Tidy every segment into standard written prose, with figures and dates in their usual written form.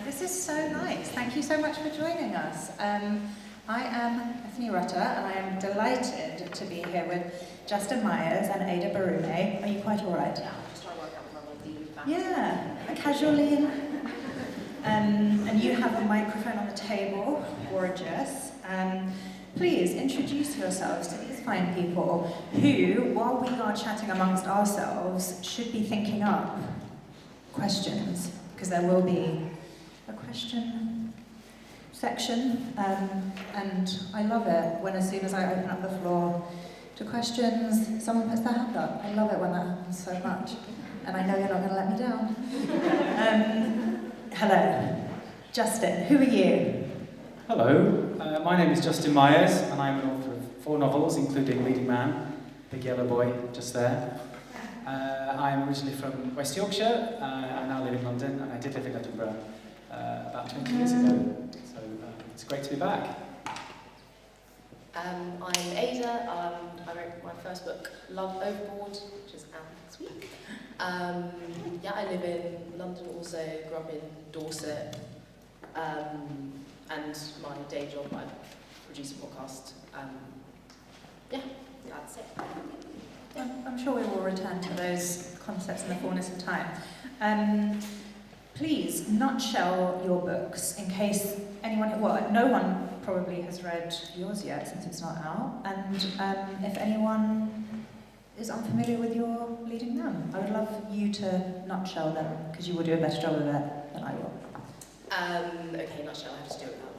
This is so nice. Thank you so much for joining us. I am Bethany Rutter, and I am delighted to be here with Justin Myers and Ada Barume. Are you quite all right? Yeah, I'm just trying to work out when I'm on the back. Yeah, a casual lean. And you have a microphone on the table, gorgeous. Please introduce yourselves to these fine people who, while we are chatting amongst ourselves, should be thinking up questions, because there will be a question section, and I love it when as soon as I open up the floor to questions, someone puts their hand up. I love it when that happens so much, and I know you're not going to let me down. Hello, Justin, who are you? Hello, my name is Justin Myers, and I'm an author of 4 novels, including Leading Man, Big Yellow Boy, just there. I am originally from West Yorkshire. I now live in London, and I did live in Edinburgh about 20 years ago, so it's great to be back. I'm Ada. I wrote my first book, Love Overboard, which is out next week. Yeah, I live in London also, grew up in Dorset, and my day job, I produce a podcast. Yeah, that's it. I'm sure we will return to those concepts in the fullness of time. Please, nutshell your books in case anyone, well, no one probably has read yours yet since it's not out, and if anyone is unfamiliar with your Leading Man, I would love you to nutshell them, because you will do a better job of it than I will. Okay, nutshell, I have to do it without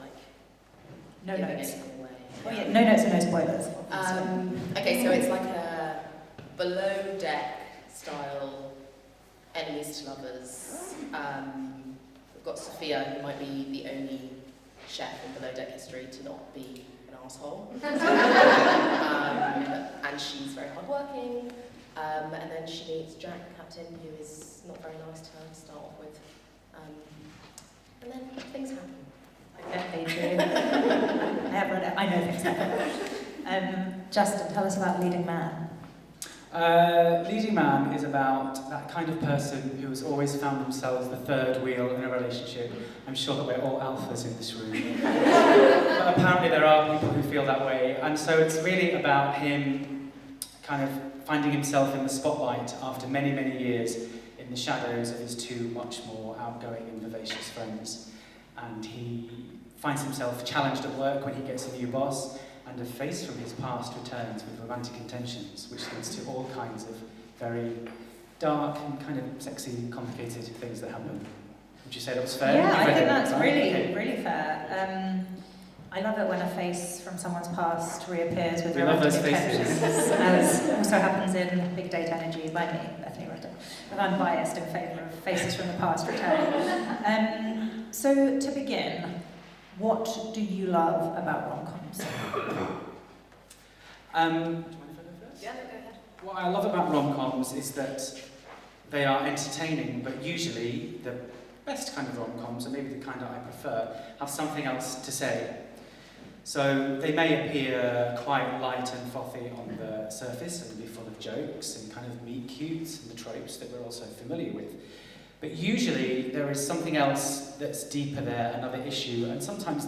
No giving notes. anything away. Oh yeah, no notes and no spoilers. Obviously. Okay, so it's like a below deck style, enemies to lovers. We've got Sophia, who might be the only chef in below deck history to not be an asshole. And she's very hardworking. And then she meets Jack, the captain, who is not very nice to her to start off with. And then things happen. Okay, they do. I have read it. I know things happen. Justin, tell us about Leading Man. Leading Man is about that kind of person who has always found themselves the third wheel in a relationship. I'm sure that we're all alphas in this room. But apparently there are people who feel that way, and so it's really about him kind of finding himself in the spotlight after many, many years in the shadows of his 2 much more outgoing and vivacious friends. And he finds himself challenged at work when he gets a new boss, and a face from his past returns with romantic intentions, which leads to all kinds of very dark and kind of sexy, complicated things that happen. Would you say that was fair? Yeah, I think that's really fair. I love it when a face from someone's past reappears with romantic intentions, as also happens in Big Data Energy by me, Bethany Rutter. But I'm biased in favour of faces from the past returning. So to begin, what do you love about rom-coms? Do you mind if I go first? Yeah, go ahead. What I love about rom-coms is that they are entertaining, but usually the best kind of rom-coms, and maybe the kind that I prefer, have something else to say. So they may appear quite light and frothy on the surface and be full of jokes and kind of meet-cutes and the tropes that we're also familiar with. But usually there is something else that's deeper there, another issue, and sometimes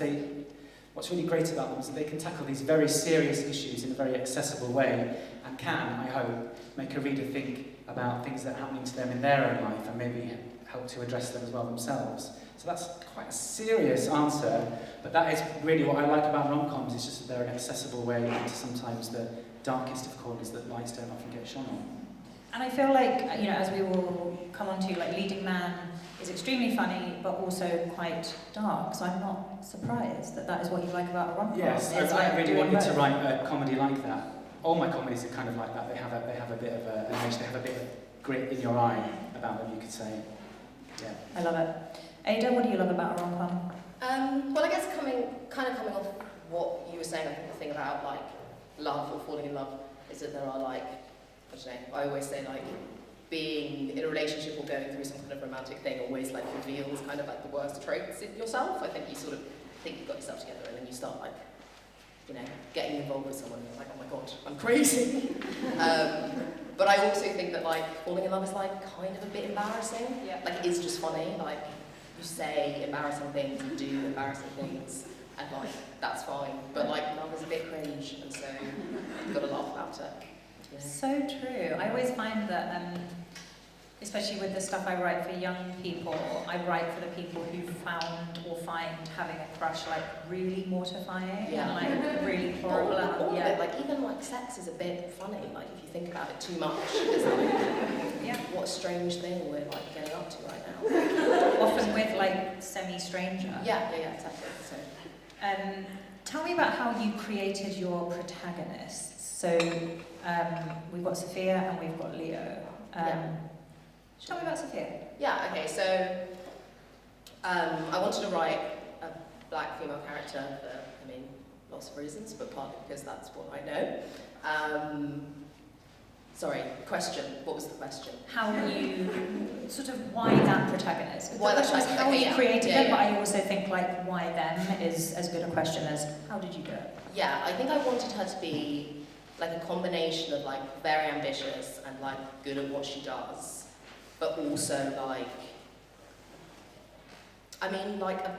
what's really great about them is that they can tackle these very serious issues in a very accessible way, and can, I hope, make a reader think about things that are happening to them in their own life and maybe help to address them as well themselves. So that's quite a serious answer, but that is really what I like about rom-coms, is just that they're an accessible way into sometimes the darkest of corners that lights don't often get shone on. And I feel like, you know, as we will come on to, like, Leading Man is extremely funny, but also quite dark. So I'm not surprised that that is what you like about a rom-com. Yes, I really wanted to write a comedy like that. All my comedies are kind of like that. They have a bit of an edge, they have a bit of grit in your eye about them, you could say. Yeah. I love it. Ada, what do you love about a rom-com? Well, I guess coming off what you were saying, I think the thing about like love or falling in love is that there are like, I don't know, I always say like being in a relationship or going through some kind of romantic thing always like reveals kind of like the worst traits in yourself. I think you sort of think you've got yourself together and then you start like, you know, getting involved with someone and you're like, oh my god, I'm crazy. But I also think that like falling in love is like kind of a bit embarrassing. Yeah. Like it is just funny. Like you say embarrassing things, you do embarrassing things, and like that's fine. But like love is a bit cringe, and so you've got to laugh about it. You know? So true. I always find that, especially with the stuff I write for young people, I write for the people who found or find having a crush like really mortifying Yeah. and like really horrible. All of Yeah. it, like even like sex is a bit funny. Like if you think about it too much, it's like Yeah. what a strange thing we're like getting up to right now. Often with like semi-stranger. Yeah, exactly. So. Tell me about how you created your protagonists. So we've got Sophia and we've got Leo. Tell me about Sophia. Yeah, okay, so I wanted to write a black female character for, lots of reasons, but partly because that's what I know. Sorry, question. What was the question? How you, sort of why that protagonist? Why the that question is how okay, you created yeah, it, but I also think like why them is as good a question as how did you do it? Yeah, I think I wanted her to be like a combination of like very ambitious and like good at what she does, but also like, like a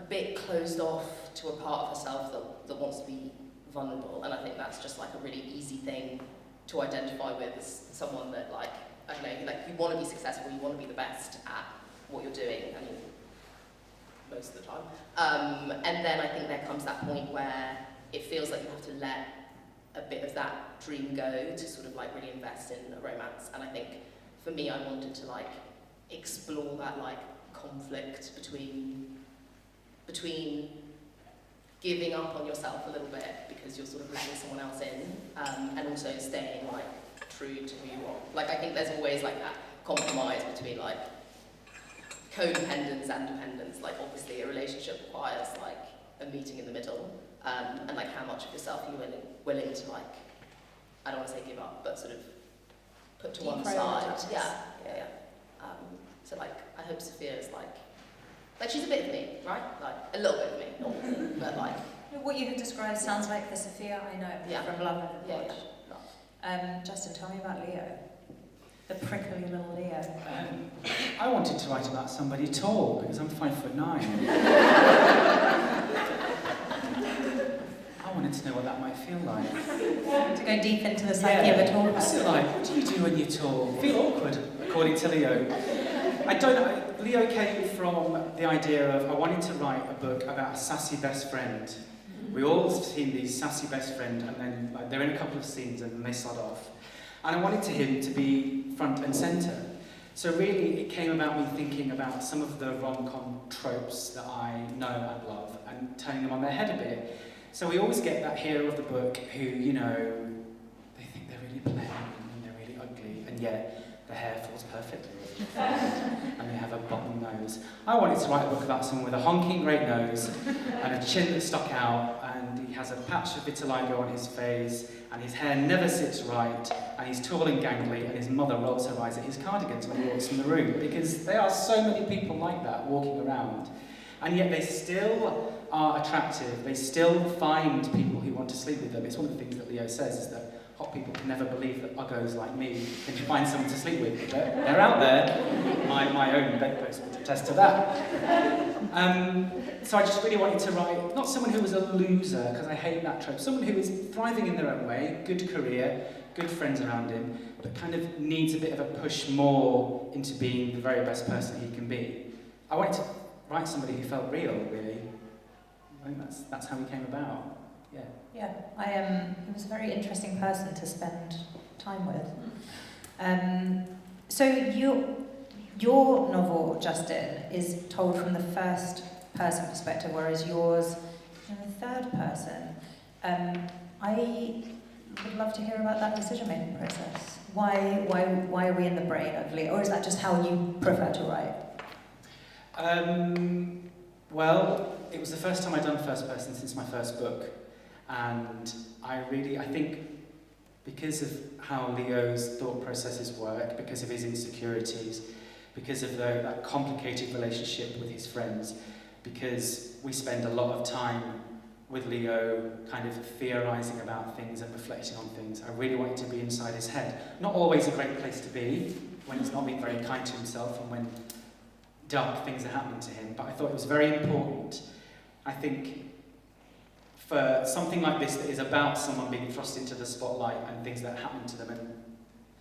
bit closed off to a part of herself that wants to be vulnerable, and I think that's just like a really easy thing to identify with as someone that like, I don't know, like you want to be successful, you want to be the best at what you're doing, most of the time. And then I think there comes that point where it feels like you have to let a bit of that dream go to sort of like really invest in a romance. And I think for me, I wanted to like explore that like conflict between giving up on yourself a little bit because you're sort of letting someone else in, and also staying like true to who you are. Like I think there's always like that compromise between like codependence and dependence. Like obviously a relationship requires like a meeting in the middle, and like how much of yourself are you willing to like, I don't want to say give up, but sort of put to one side. Yeah. So like I hope Sophia is like she's a bit of me, right? Like a little bit of me, not all of me, but like. What you have described sounds like the Sophia I know from Love and the Watch. Justin, tell me about Leo. The prickly little Leo. I wanted to write about somebody tall because I'm 5'9". I wanted to know what that might feel like. To go deep into the psyche of a tall What's person. it like? What do you do when you're tall? Feel awkward, according to Leo. I don't know. Leo came from the idea of I wanted to write a book about a sassy best friend. We all have seen these sassy best friend, and then like, they're in a couple of scenes and then they sod off. And I wanted him to be front and centre. So really, it came about me thinking about some of the rom-com tropes that I know and love, and turning them on their head a bit. So we always get that hero of the book who, they think they're really plain and they're really ugly, and yet the hair falls perfectly. And they have a bottom nose. I wanted to write a book about someone with a honking great nose and a chin that stuck out, and he has a patch of vitiligo on his face, and his hair never sits right, and he's tall and gangly, and his mother rolls her eyes at his cardigans when he walks in the room, because there are so many people like that walking around. And yet they still are attractive, they still find people who want to sleep with them. It's one of the things that Leo says, is that hot people can never believe that uggos like me can find someone to sleep with. They're out there. My own bedpost would attest to that. So I just really wanted to write, not someone who was a loser, because I hate that trope, someone who is thriving in their own way, good career, good friends around him, but kind of needs a bit of a push more into being the very best person he can be. I wanted to write somebody who felt real, really. I think that's how he came about. Yeah. He was a very interesting person to spend time with. So your novel, Justin, is told from the first person perspective, whereas yours is in the third person. I would love to hear about that decision-making process. Why are we in the brain of Leo, or is that just how you prefer to write? Well, it was the first time I'd done first person since my first book. And I think because of how Leo's thought processes work, because of his insecurities, because of that complicated relationship with his friends, because we spend a lot of time with Leo kind of theorising about things and reflecting on things, I really wanted to be inside his head. Not always a great place to be, when he's not being very kind to himself and when dark things are happening to him, but I thought it was very important, I think, for something like this that is about someone being thrust into the spotlight and things that happen to them and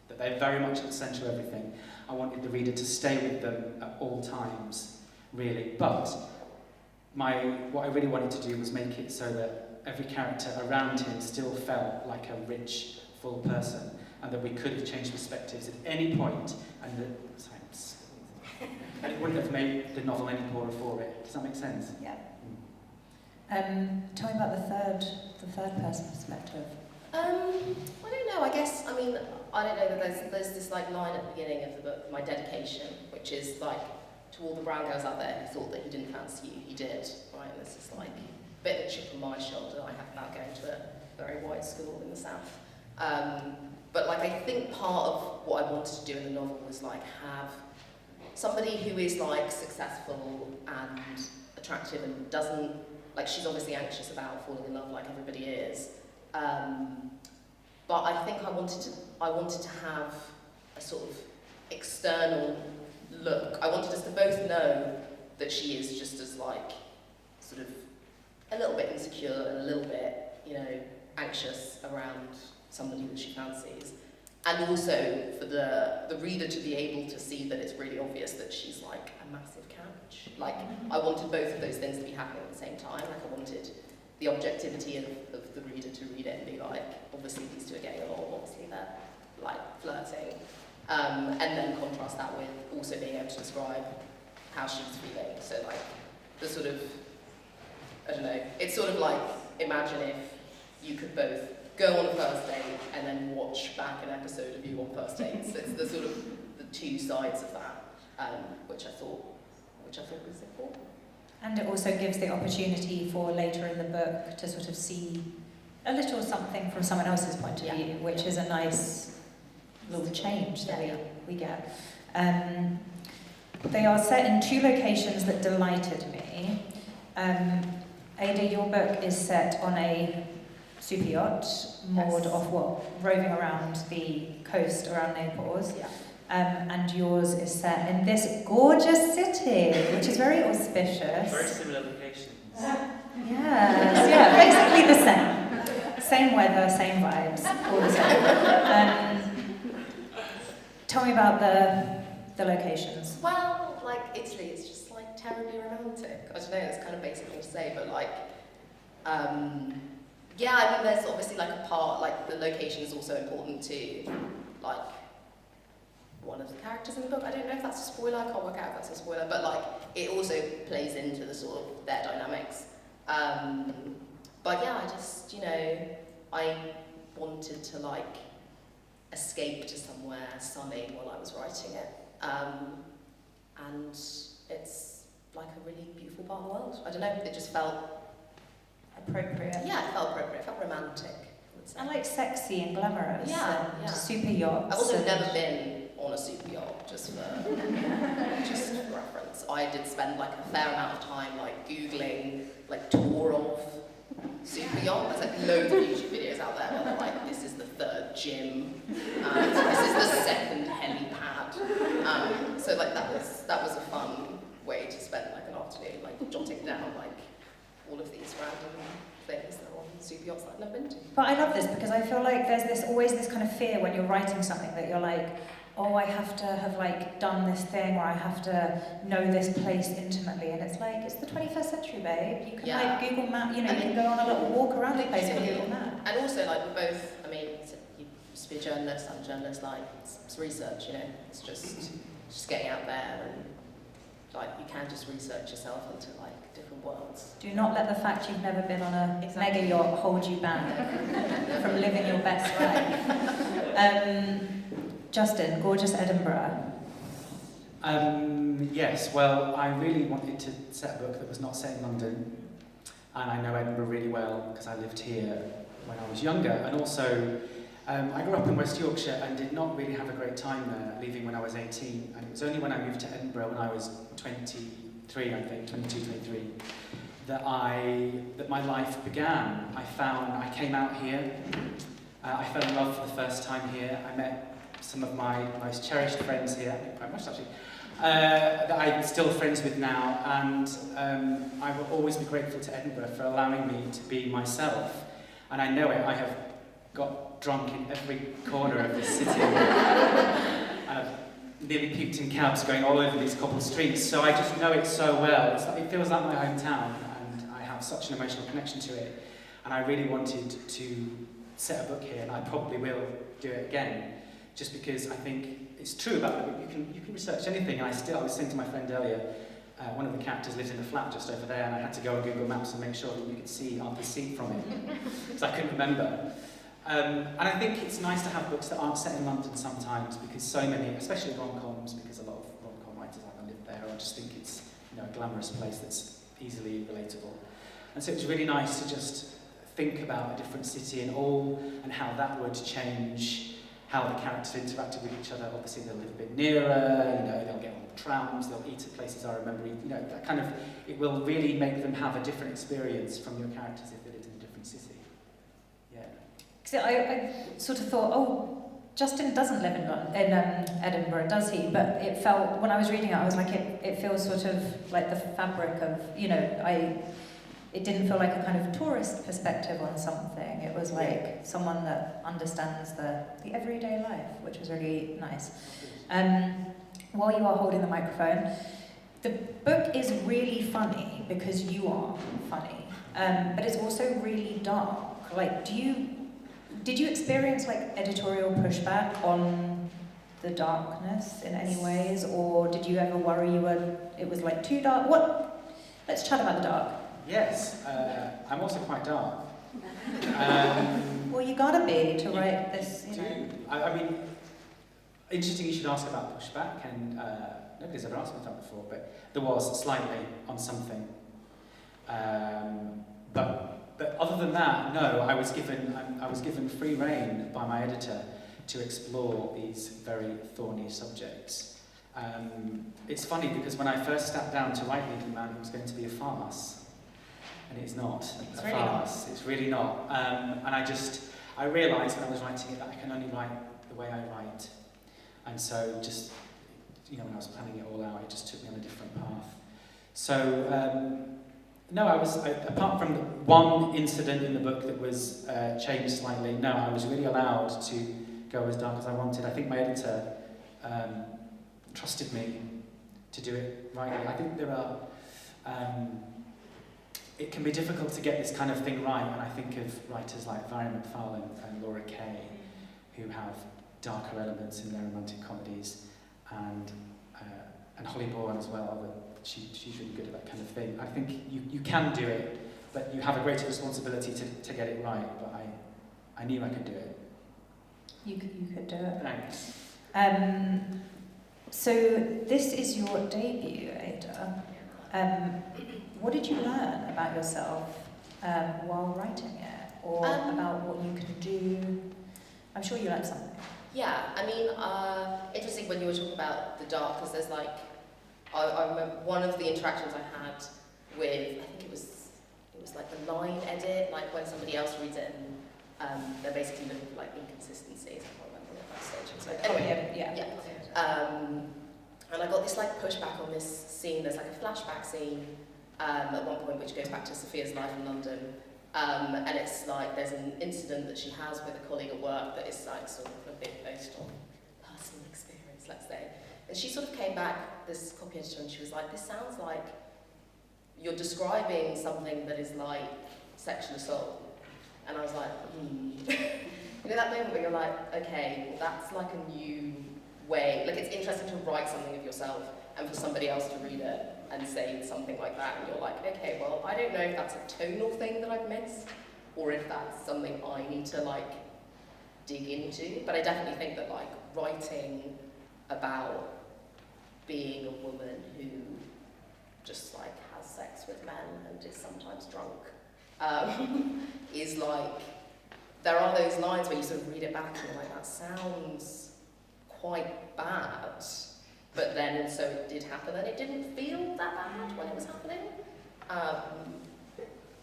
that they're very much at the centre of everything. I wanted the reader to stay with them at all times, really. But what I really wanted to do was make it so that every character around him still felt like a rich, full person, and that we could have changed perspectives at any point, and and it wouldn't have made the novel any poorer for it. Does that make sense? Yeah. Tell me about the third person perspective. I don't know, I guess, I mean, I don't know that there's this like line at the beginning of the book, my dedication, which is like, to all the brown girls out there who thought that he didn't fancy you, he did, right? And this is like a bit of a chip on my shoulder. I have now going to a very white school in the south. But like, I think part of what I wanted to do in the novel was like have somebody who is like successful and attractive and doesn't, like she's obviously anxious about falling in love like everybody is. But I think I wanted to have a sort of external look. I wanted us to both know that she is just as like, sort of, a little bit insecure and a little bit, you know, anxious around somebody that she fancies. And also for the reader to be able to see that it's really obvious that she's like a massive catch. Like, I wanted both of those things to be happening at the same time. Like, I wanted the objectivity of the reader to read it and be like, obviously these two are getting along, obviously they're like flirting. And then contrast that with also being able to describe how she's feeling. So like, the sort of, I don't know, it's sort of like, imagine if you could both go on a first date and then watch back an episode of you on first dates. It's the sort of the two sides of that, which I thought was important. And it also gives the opportunity for later in the book to sort of see a little something from someone else's point of view, which is a nice little change that we get. They are set in two locations that delighted me. Ada, your book is set on a super yacht moored off roving around the coast around Naples. Yeah. And yours is set in this gorgeous city, which is very auspicious. Very similar locations. Yes, yeah, basically the same. Same weather, same vibes, all the same. Tell me about the locations. Well, like Italy, it's just like terribly romantic. I don't know, it's kind of basic thing to say, but like, yeah, I mean, there's obviously like a part, like the location is also important to, like, one of the characters in the book. I don't know if that's a spoiler, I can't work out if that's a spoiler, but like, it also plays into the sort of their dynamics. But yeah, I just, you know, I wanted to like escape to somewhere sunny while I was writing it. And it's like a really beautiful part of the world. I don't know, it just felt appropriate. Yeah, it felt appropriate, it felt romantic. And like sexy and glamorous. Yeah, and super yachts. I've also never been on a super yacht, just for reference. I did spend like a fair amount of time like Googling like tour of super yacht. There's like loads of YouTube videos out there where they're like, this is the third gym, this is the second helipad. So like that was a fun way to spend like an afternoon, like jotting down like all of these random things that are on super yachts that I've never been to. But I love this because I feel like there's always this kind of fear when you're writing something that you're like, oh, I have to have like done this thing, or I have to know this place intimately, and it's like, it's the 21st century, babe. You can like Google Map, you know, you can go on a little walk around the place with Google Map. And also like we're both, I mean, you used to be a journalist, I'm a journalist, like it's research, you know, it's just getting out there and like you can just research yourself into like different worlds. Do not let the fact you've never been on a mega yacht hold you back from living your best life. Justin, gorgeous Edinburgh. Yes, well, I really wanted to set a book that was not set in London, and I know Edinburgh really well because I lived here when I was younger, and also I grew up in West Yorkshire and did not really have a great time there, leaving when I was 18, and it was only when I moved to Edinburgh when I was 23, I think, 22, 23, that my life began. I came out here, I fell in love for the first time here, I met some of my most cherished friends here, quite much actually, that I'm still friends with now, and I will always be grateful to Edinburgh for allowing me to be myself. And I know it, I have got drunk in every corner of this city. I've nearly puked in cabs going all over these cobbled streets, so I just know it so well. It feels like my hometown, and I have such an emotional connection to it. And I really wanted to set a book here, and I probably will do it again, just because I think it's true about the book. You can research anything. I was saying to my friend earlier, one of the characters lives in a flat just over there, and I had to go on Google Maps and make sure that you could see Arthur's Seat from it, because I couldn't remember. And I think it's nice to have books that aren't set in London sometimes, because so many, especially rom-coms, because a lot of rom-com writers either live there, or I just think it's a glamorous place that's easily relatable. And so it was really nice to just think about a different city and how that would change how the characters interacted with each other. Obviously they'll live a bit nearer, they'll get on the trams, they'll eat at places I remember, that kind of, it will really make them have a different experience from your characters if they lived in a different city. Yeah. So I sort of thought, Justin doesn't live in Edinburgh, does he? But it felt, when I was reading it, I was like, it feels sort of like the fabric of, it didn't feel like a kind of tourist perspective on something. It was like someone that understands the everyday life, which was really nice. While you are holding the microphone, the book is really funny because you are funny, but it's also really dark. Like, did you experience like editorial pushback on the darkness in any ways, or did you ever worry it was like too dark? Let's chat about the dark. Yes, I'm also quite dark. Well, you gotta be to write this, I mean, interesting you should ask about pushback, and nobody's ever asked me that before, but there was slightly on something. But other than that, no, I was given free rein by my editor to explore these very thorny subjects. It's funny because when I first sat down to write Leading Man, it was going to be a farce. And it's not a farce. It's really not. And I realised when I was writing it that I can only write the way I write. And so just, when I was planning it all out, it just took me on a different path. So, no, apart from one incident in the book that was changed slightly, no, I was really allowed to go as dark as I wanted. I think my editor trusted me to do it rightly. I think there are... it can be difficult to get this kind of thing right, and I think of writers like Barume and Laura Kay, who have darker elements in their romantic comedies, and Holly Bourne as well. She's really good at that kind of thing. I think you can do it, but you have a greater responsibility to get it right. But I knew I could do it. You could do it. Thanks. So this is your debut, Ada. What did you learn about yourself while writing it, or about what you can do? I'm sure you learned something. Yeah, I mean, interesting when you were talking about the dark, because there's like, I remember one of the interactions I had with, I think it was like the line edit, like when somebody else reads it and they're basically looking for like inconsistencies. I can't remember what that stage was. Like, anyway, yeah. And I got this like pushback on this scene. There's like a flashback scene at one point which goes back to Sophia's life in London. And it's like there's an incident that she has with a colleague at work that is like sort of a bit based on personal experience, let's say. And she sort of came back, this copy editor, and she was like, this sounds like you're describing something that is like sexual assault. And I was like, that moment where you're like, okay, well, that's like a new way. Like, it's interesting to write something of yourself and for somebody else to read it and say something like that, and you're like, okay, well, I don't know if that's a tonal thing that I've missed, or if that's something I need to, like, dig into. But I definitely think that, like, writing about being a woman who just, like, has sex with men and is sometimes drunk is, like, there are those lines where you sort of read it back and you're like, that sounds quite bad. But then, and so it did happen, and it didn't feel that bad when it was happening.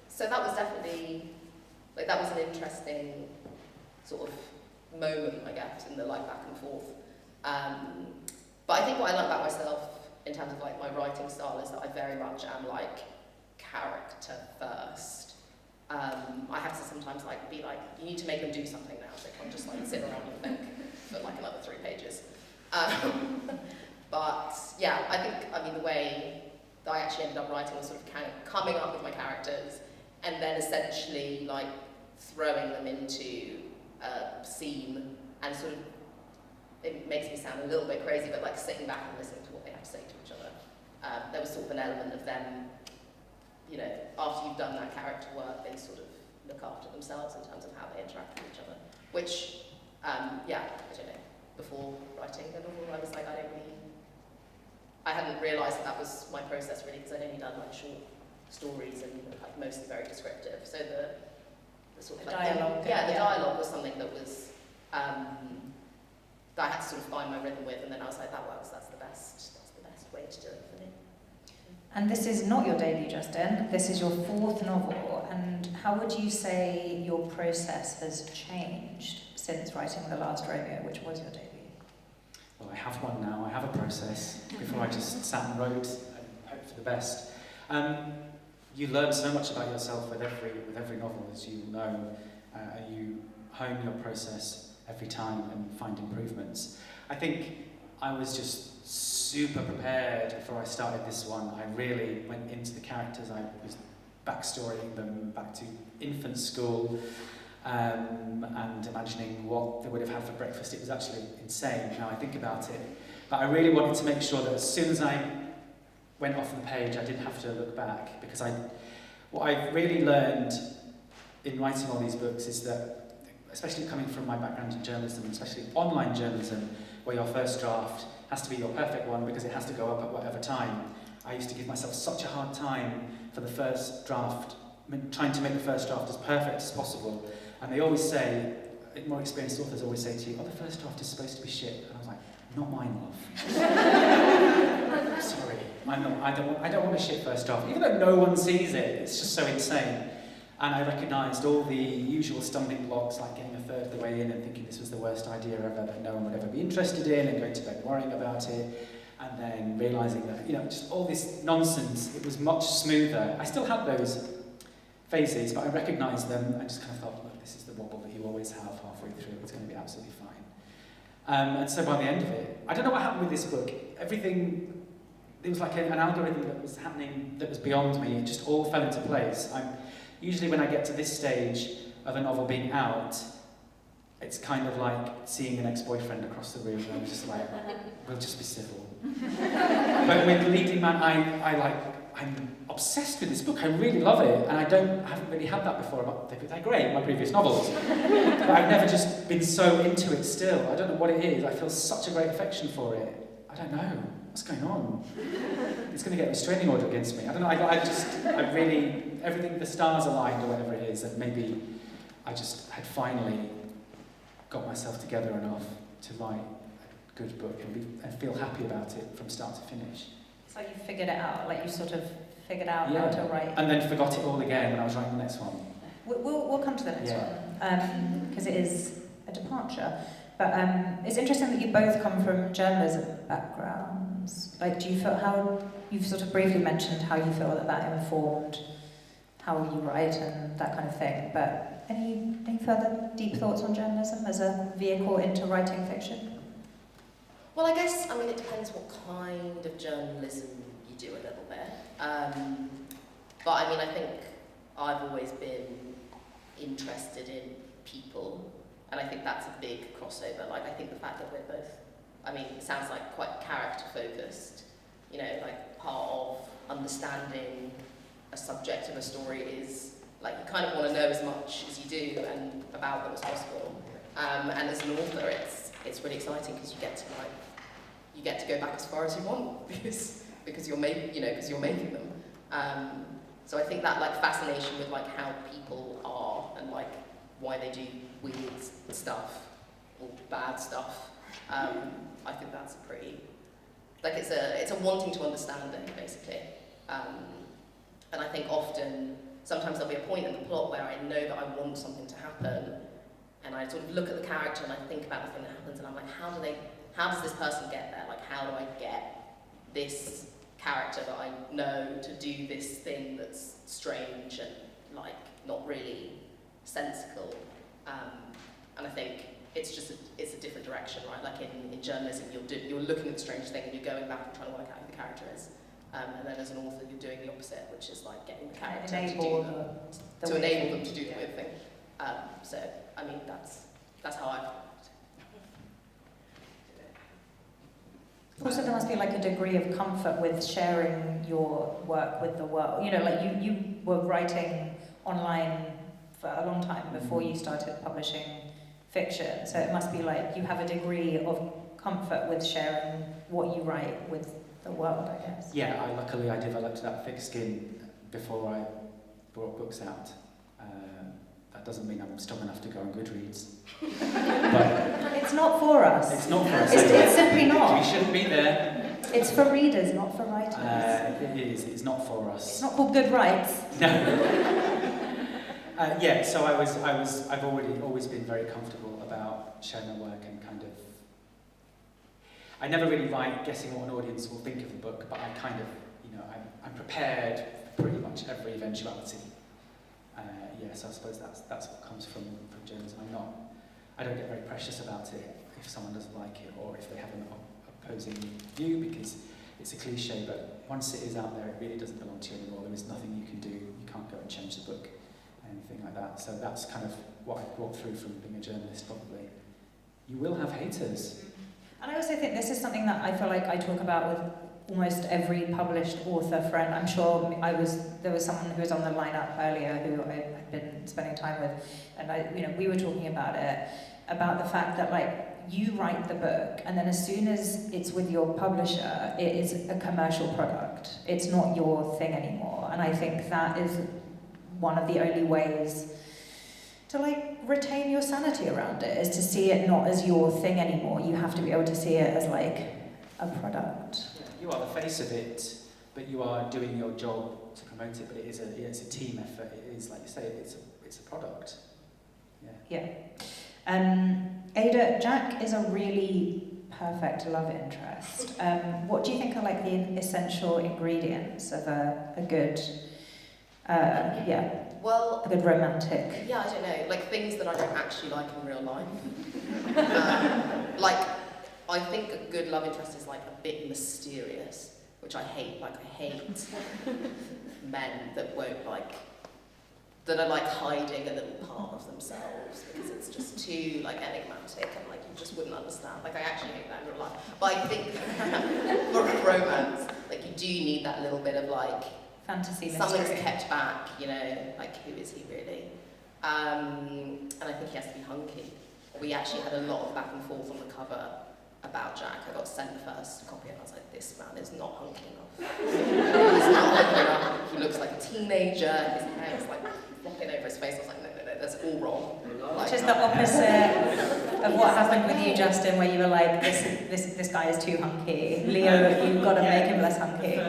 So that was definitely, like, that was an interesting sort of moment, I guess, in the, like, back and forth. But I think what I learned about myself in terms of like my writing style is that I very much am like character first. I have to sometimes like be like, you need to make them do something now, so they can't just like sit around and think for like another 3 pages. But yeah, I mean the way that I actually ended up writing was sort of kind of coming up with my characters and then essentially like throwing them into a scene and sort of, it makes me sound a little bit crazy, but like sitting back and listening to what they have to say to each other. There was sort of an element of them, you know, after you've done that character work, they sort of look after themselves in terms of how they interact with each other. Which, yeah, I don't know, before writing the novel, I was like, I hadn't realised that was my process really, because I'd only done like short stories and like mostly very descriptive. So the sort of the like, dialogue. the dialogue was something that was, that I had to sort of find my rhythm with, and then I was like, that works, that's the best way to do it for me. And this is not your debut, Justin. This is your 4th novel. And how would you say your process has changed since writing The Last Romeo, which was your debut? Well, I have one now. I have a process. Before I just sat and wrote and hoped for the best. You learn so much about yourself with every novel, as you know. You hone your process every time and find improvements. I think I was just super prepared before I started this one. I really went into the characters. I was backstorying them back to infant school and imagining what they would have had for breakfast. It was actually insane how I think about it. But I really wanted to make sure that as soon as I went off the page, I didn't have to look back, because what I really learned in writing all these books is that, especially coming from my background in journalism, especially online journalism, where your first draft has to be your perfect one because it has to go up at whatever time. I used to give myself such a hard time for the first draft, trying to make the first draft as perfect as possible. And they always say, more experienced authors always say to you, oh, the first draft is supposed to be shit. And I was like, not mine, love. Sorry, I don't want a shit first draft. Even though no one sees it, it's just so insane. And I recognised all the usual stumbling blocks, like getting a third of the way in and thinking this was the worst idea ever that no one would ever be interested in, and going to bed worrying about it, and then realising that, you know, just all this nonsense, it was much smoother. I still had those phases, but I recognised them and just kind of thought, look, this is the wobble that you always have halfway through, it's going to be absolutely fine. And so by the end of it, I don't know what happened with this book. Everything, it was like an algorithm that was happening that was beyond me. It just all fell into place. Usually when I get to this stage of a novel being out, it's kind of like seeing an ex-boyfriend across the room, and I'm just like, we'll just be civil. But with Leading Man, I'm obsessed with this book. I really love it, and I haven't really had that before. They're great, my previous novels. But I've never just been so into it still. I don't know what it is. I feel such a great affection for it. I don't know. What's going on? It's going to get a restraining order against me. I don't know. I really, everything, the stars aligned or whatever it is, and maybe I just had finally got myself together enough to write a good book and feel happy about it from start to finish. It's like you figured it out, like you sort of figured out how to write. And then forgot it all again when I was writing the next one. We'll come to the next one, because it is a departure. But it's interesting that you both come from journalism backgrounds. Like, do you feel how, you've sort of briefly mentioned how you feel that informed how you write and that kind of thing, but any further deep thoughts on journalism as a vehicle into writing fiction? Well, I guess, I mean, it depends what kind of journalism you do a little bit. But I mean, I think I've always been interested in people, and I think that's a big crossover. Like, I think the fact that we're both, I mean, it sounds like quite character-focused, you know, like part of understanding a subject of a story is, like, you kind of want to know as much as you do and about them as possible. And as an author, it's really exciting because you get to go back as far as you want because you're making them. So I think that like fascination with like how people are and like why they do weird stuff or bad stuff. I think that's a pretty, like it's a wanting to understand it basically. And I think sometimes there'll be a point in the plot where I know that I want something to happen, and I sort of look at the character and I think about the thing that happens, and I'm like, how does this person get there? Like, how do I get this character that I know to do this thing that's strange and like not really sensical. And I think it's just it's a different direction, right? Like in journalism, you're looking at the strange thing and you're going back and trying to work out who the character is. And then as an author, you're doing the opposite, which is like getting the character enable to enable them to do the weird thing. So I mean that's how I. Also, there must be like a degree of comfort with sharing your work with the world. You know, like you were writing online for a long time before you started publishing fiction. So it must be like you have a degree of comfort with sharing what you write with the world, I guess. Yeah, luckily I developed that thick skin before I brought books out. That doesn't mean I'm strong enough to go on Goodreads. But it's not for us. it's not for us. It's simply not. We shouldn't be there. It's for readers, not for writers. It is. It's not for us. It's not called Good Rights. No. Yeah. So I've always been very comfortable about sharing my work and kind of. I never really write guessing what an audience will think of the book, but I kind of, I'm prepared for pretty much every eventuality. So I suppose that's what comes from journalism. I don't get very precious about it if someone doesn't like it or if they have an opposing view, because it's a cliche, but once it is out there, it really doesn't belong to you anymore. There is nothing you can do. You can't go and change the book, anything like that. So that's kind of what I brought through from being a journalist, probably. You will have haters. And I also think this is something that I feel like I talk about with almost every published author friend. I'm sure there was someone who was on the lineup earlier who I've been spending time with, and we were talking about the fact that like you write the book, and then as soon as it's with your publisher, it is a commercial product. It's not your thing anymore, and I think that is one of the only ways to like retain your sanity around it, is to see it not as your thing anymore. You have to be able to see it as like a product. You are the face of it, but you are doing your job to promote it. But it's a team effort. It is, like you say, it's a product. Yeah. Ada, Jack is a really perfect love interest. What do you think are like the essential ingredients of a good, Well, a good romantic? Yeah, I don't know, like things that I don't actually like in real life. Like, I think a good love interest is like a bit mysterious, which I hate. Like, I hate men that won't that are like hiding a little part of themselves, because it's just too like enigmatic and like you just wouldn't understand. Like, I actually hate that in real life. But I think for a romance, like you do need that little bit of like fantasy mystery. Something's kept back, like who is he really? And I think he has to be hunky. We actually had a lot of back and forth on the cover about Jack. I got sent the first copy and I was like, this man is not hunky enough. He's not hunky enough. He looks like a teenager. His hair is like flopping over his face. I was like, no, that's all wrong. Which is the opposite of what happened with you, Justin, where you were like, this guy is too hunky. Leo, you've got to make him less hunky.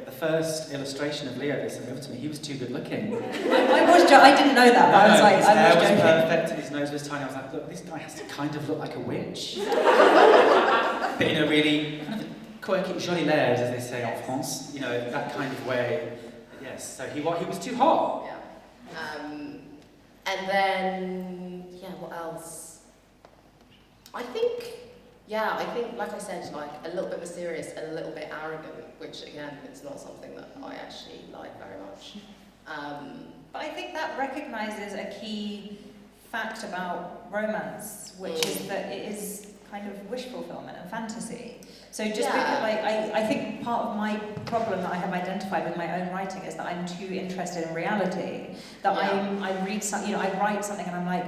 The first illustration of Leo they sent over to me, he was too good looking. I didn't know that, but I was like, his I hair was joking. perfect and his nose was tiny. I was like, look, this guy has to kind of look like a witch. But in a really kind of quirky, joli laird, as they say en France, that kind of way. Yes, so he was too hot. Yeah. And then, what else? I think, like I said, like a little bit mysterious and a little bit arrogant, which again, it's not something that I actually like very much. But I think that recognises a key fact about romance, which is that it is kind of wish fulfillment and fantasy. So just because, I think part of my problem that I have identified with my own writing is that I'm too interested in reality. That I read something, I write something and I'm like,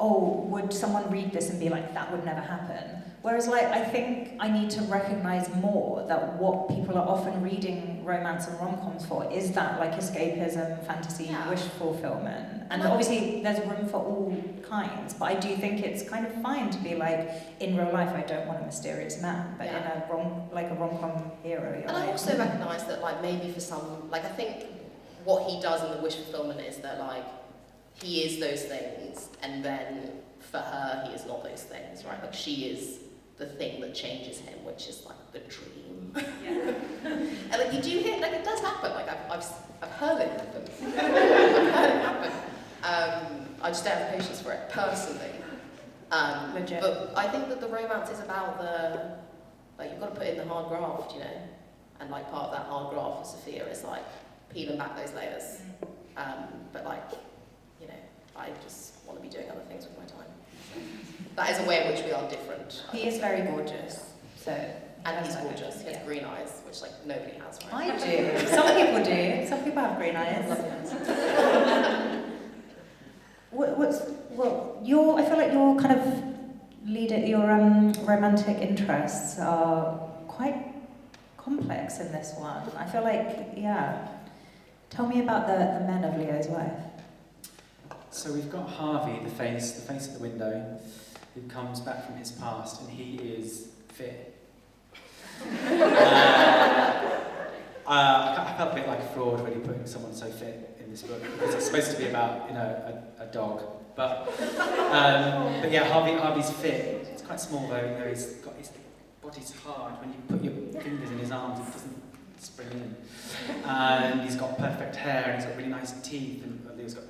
oh, would someone read this and be like, that would never happen? Whereas, I think I need to recognise more that what people are often reading romance and rom-coms for is that, escapism, fantasy, wish fulfillment. And obviously, there's room for all kinds, but I do think it's kind of fine to be like, in real life, I don't want a mysterious man, but in a rom-com hero, you're And I also recognise that, maybe for some, I think what he does in the wish fulfillment is that, he is those things, and then for her, he is not those things, right? She is the thing that changes him, which is the dream. Yeah. And like you do hear, like it does happen. Like I've heard it happen. I've heard it happen. I just don't have patience for it personally. Legit. But I think that the romance is about like you've got to put in the hard graft, you know, and like part of that hard graft for Sophia is like peeling back those layers. But like, you know, I just want to be doing other things with my time. That is a way in which we are different. He is very gorgeous, so. And he's gorgeous. He has green eyes, which like nobody has, right? I do. Some people do. Some people have green eyes. I feel like your kind of your romantic interests are quite complex in this one. I feel like, yeah. Tell me about the men of Leo's life. So we've got Harvey, the face at the window, who comes back from his past, and he is fit. I felt a bit like a fraud really putting someone so fit in this book because it's supposed to be about, you know, a dog. But yeah, Harvey's fit. It's quite small though. You know, his body's hard. When you put your fingers in his arms, it doesn't spring in. And he's got perfect hair, and he's got really nice teeth, and Leo's got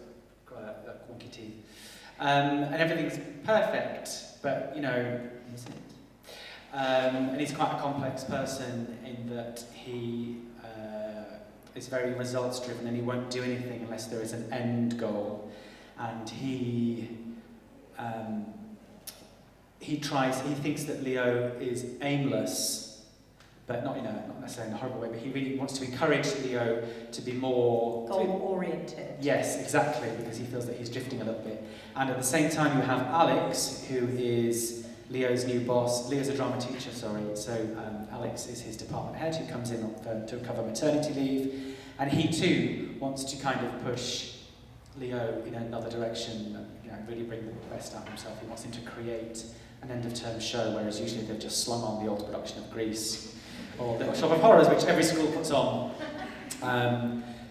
wonky teeth. And everything's perfect, but you know, is it? And he's quite a complex person in that he is very results driven, and he won't do anything unless there is an end goal. And he thinks that Leo is aimless, but not necessarily in a horrible way, but he really wants to encourage Leo to be more goal-oriented. Yes, exactly, because he feels that he's drifting a little bit. And at the same time you have Alex, who is Leo's new boss. Leo's a drama teacher, sorry, so Alex is his department head who comes in to cover maternity leave, and he too wants to kind of push Leo in another direction, you know, really bring the best out of himself. He wants him to create an end-of-term show, whereas usually they've just slung on the old production of Grease or Little Shop of Horrors, which every school puts on.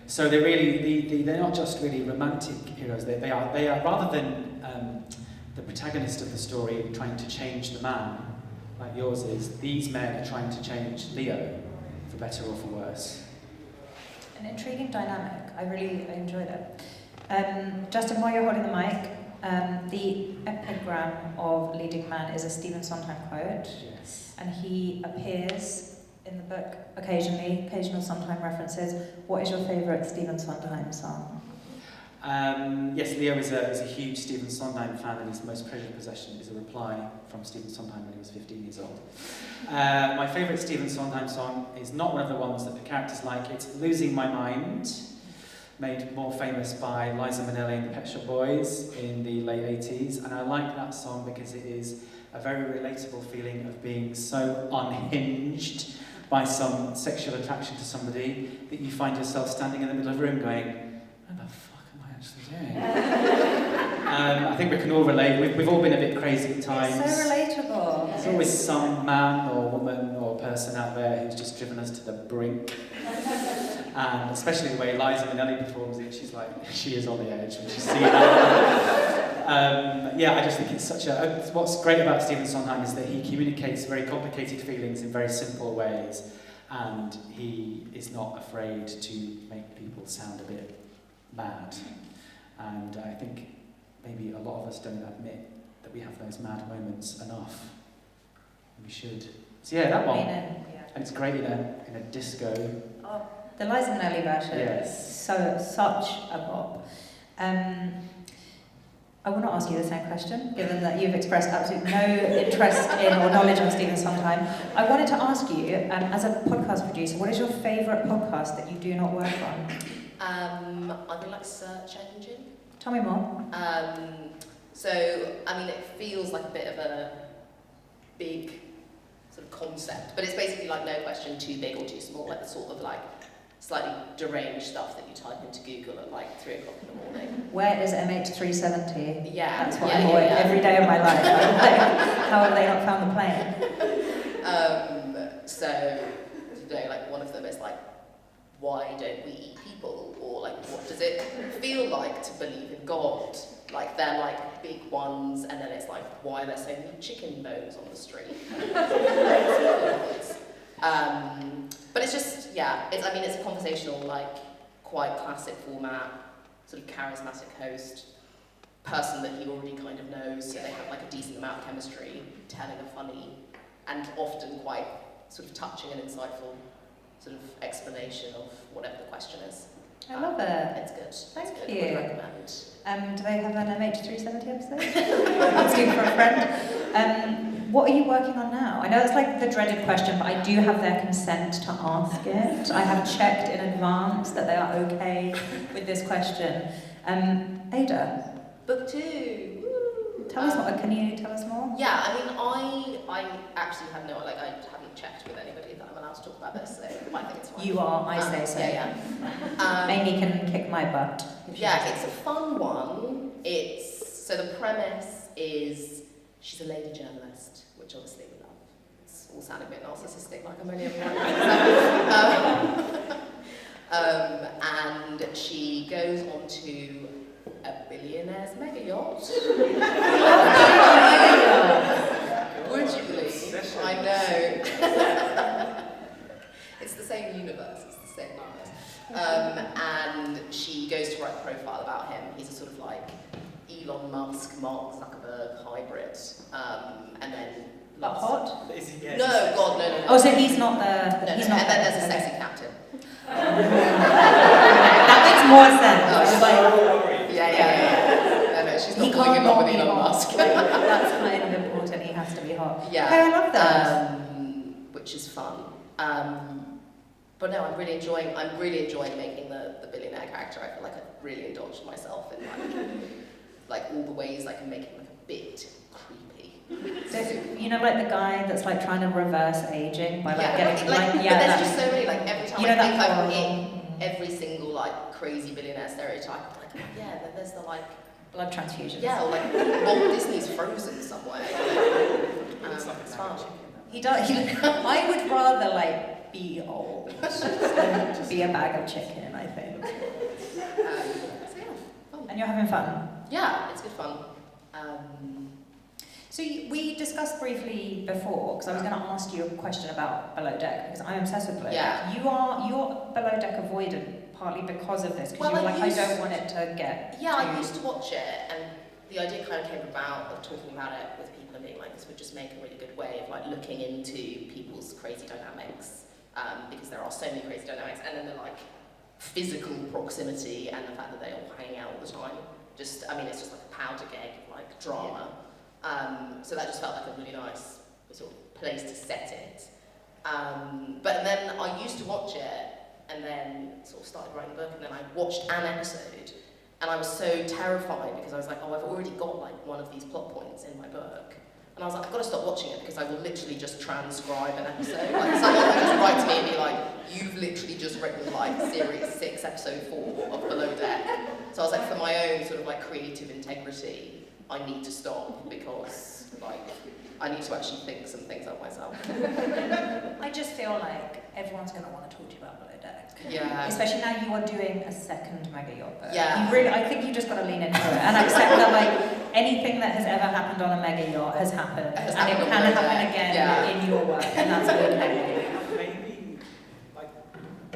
So they're really they're not just really romantic heroes. They are rather than the protagonist of the story trying to change the man, like yours is. These men are trying to change Leo, for better or for worse. An intriguing dynamic. I enjoyed it. Justin, while you're holding the mic, the epigram of leading man is a Stephen Sondheim quote. Yes. And he appears in the book occasional Sondheim references. What is your favourite Stephen Sondheim song? Yes, Leo is a huge Stephen Sondheim fan, and his most treasured possession is a reply from Stephen Sondheim when he was 15 years old. My favourite Stephen Sondheim song is not one of the ones that the characters like. It's Losing My Mind, made more famous by Liza Minnelli and the Pet Shop Boys in the late 80s, and I like that song because it is a very relatable feeling of being so unhinged by some sexual attraction to somebody that you find yourself standing in the middle of a room going, what the fuck am I actually doing? I think we can all relate. We've all been a bit crazy at times. It's so relatable. There's always some man or woman or person out there who's just driven us to the brink. And especially the way Liza Minnelli performs it, she is on the edge when she's seen it. Yeah, I just think it's what's great about Stephen Sondheim is that he communicates very complicated feelings in very simple ways, and he is not afraid to make people sound a bit mad. And I think maybe a lot of us don't admit that we have those mad moments enough. We should. So yeah, that one. And it's great in a disco. Oh, the Liza Minnelli version. Yes. Such a pop. I will not ask you the same question, given that you've expressed absolutely no interest in or knowledge of Stephen Sondheim. I wanted to ask you, as a podcast producer, what is your favourite podcast that you do not work on? I feel like search engine. Tell me more. So, I mean, it feels like a bit of a big sort of concept, but it's basically like no question too big or too small, like the sort of like slightly deranged stuff that you type into Google at like 3 o'clock in the morning. Where is MH370? Yeah. That's what I'm doing every day of my life. I'm like, how have they not found the plane? So, you know, like one of them is like, why don't we eat people? Or like, what does it feel like to believe in God? Like, they're like big ones, and then it's like, why are there so many chicken bones on the street? But it's just, yeah, it's a conversational, like, quite classic format, sort of charismatic host, person that he already kind of knows, so they have like a decent amount of chemistry, telling a funny and often quite sort of touching and insightful sort of explanation of whatever the question is. I love it. It's good. Thank it's good. you. Would recommend. Do they have an MH370 episode? Asking for a friend. What are you working on now? I know it's like the dreaded question, but I do have their consent to ask it. I have checked in advance that they are okay with this question. Ada, Book 2. Woo. tell us more. Can you tell us more? Yeah, I mean, I actually have I haven't checked with anybody that I'm allowed to talk about this, so I think it's fine. You are, I say so. Yeah. Amy can kick my butt. Yeah, it's a fun one. So the premise is she's a lady journalist, which obviously we love. It's all sounding a bit narcissistic, like I'm only a and she goes on to a billionaire's mega yacht. Would you believe? I know. It's the same universe. And she goes to write a profile about him. He's a sort of like Elon Musk, Mark Zuckerberg hybrid. And then But hot? Is he, yeah, no, God, no. Oh, so he's not the. No, he's no. not And then there's a okay. sexy captain. That makes more sense. Oh, It's like, yeah. No, she's he not falling in can't love not with be Elon hot. Musk. Like, that's kind of important. He has to be hot. Yeah. Okay, I love that. Which is fun. But no, I'm really enjoying making the billionaire character. I feel like I've really indulged myself in like all the ways I can make him like a bit creepy. So, you know, like the guy that's like trying to reverse aging by like getting but there's that, just so many, like every time you I know think that I've horrible- hit every single like crazy billionaire stereotype, I'm like, oh yeah, then there's the like, blood transfusions. yeah, or like Walt Disney's Frozen somewhere. It's fun. He does. I would rather like be old than be a bag of chicken, I think. So yeah, fun. And you're having fun. Yeah, it's good fun. So we discussed briefly before, because I was going to ask you a question about Below Deck, because I'm obsessed with Below Yeah. Deck. You're Below Deck avoidant partly because of this, because Well, you were I like, I used- don't want it to get Yeah, I too... used to watch it, and the idea kind of came about of talking about it with people and being like, this would just make a really good way of like looking into people's crazy dynamics, because there are so many crazy dynamics, and then the like physical proximity and the fact that they all hang out all the time. It's just like a powder keg of like drama. So that just felt like a really nice sort of place to set it. But then I used to watch it, and then sort of started writing the book, and then I watched an episode, and I was so terrified because I was like, oh, I've already got like one of these plot points in my book. And I was like, I've got to stop watching it because I will literally just transcribe an episode. Like someone will just write to me and be like, you've literally just written like series 6, episode 4 of Below Deck. So I was like, for my own sort of like creative integrity, I need to stop because like I need to actually think some things up myself. I just feel like everyone's going to want to talk to you about Below Deck. Yeah. Especially now you are doing a second mega yacht book. Yeah. I think you just got to lean into it and accept that like anything that has ever happened on a mega yacht has happened. It has and it happened can on Below happen Deck. again Yeah. in your work, and that's okay.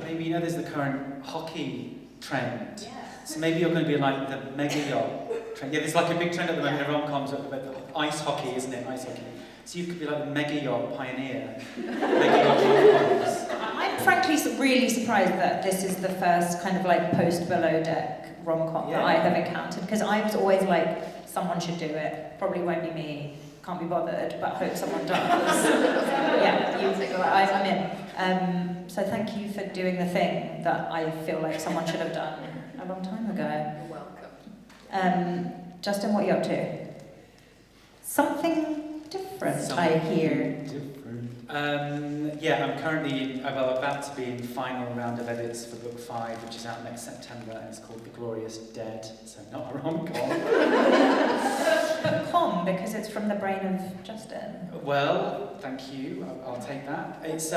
Maybe you know there's the current hockey trend. Yeah. So maybe you're going to be like the mega yacht trend. Yeah, there's like a big trend at the moment in rom-coms about ice hockey, isn't it? Ice hockey. So you could be like the mega yacht pioneer. Mega yacht rom-coms. I'm frankly really surprised that this is the first kind of like post Below Deck rom-com that I have encountered, because I was always like, someone should do it, probably won't be me, can't be bothered, but hope someone does. I'm in. So thank you for doing the thing that I feel like someone should have done a long time ago. You're welcome. Justin, what are you up to? Something different, I hear. Yeah, I'm currently about to be in the final round of edits for book 5, which is out next September, and it's called The Glorious Dead, so not a rom-com. Com, because it's from the brain of Justin. Well, thank you. I'll take that. It's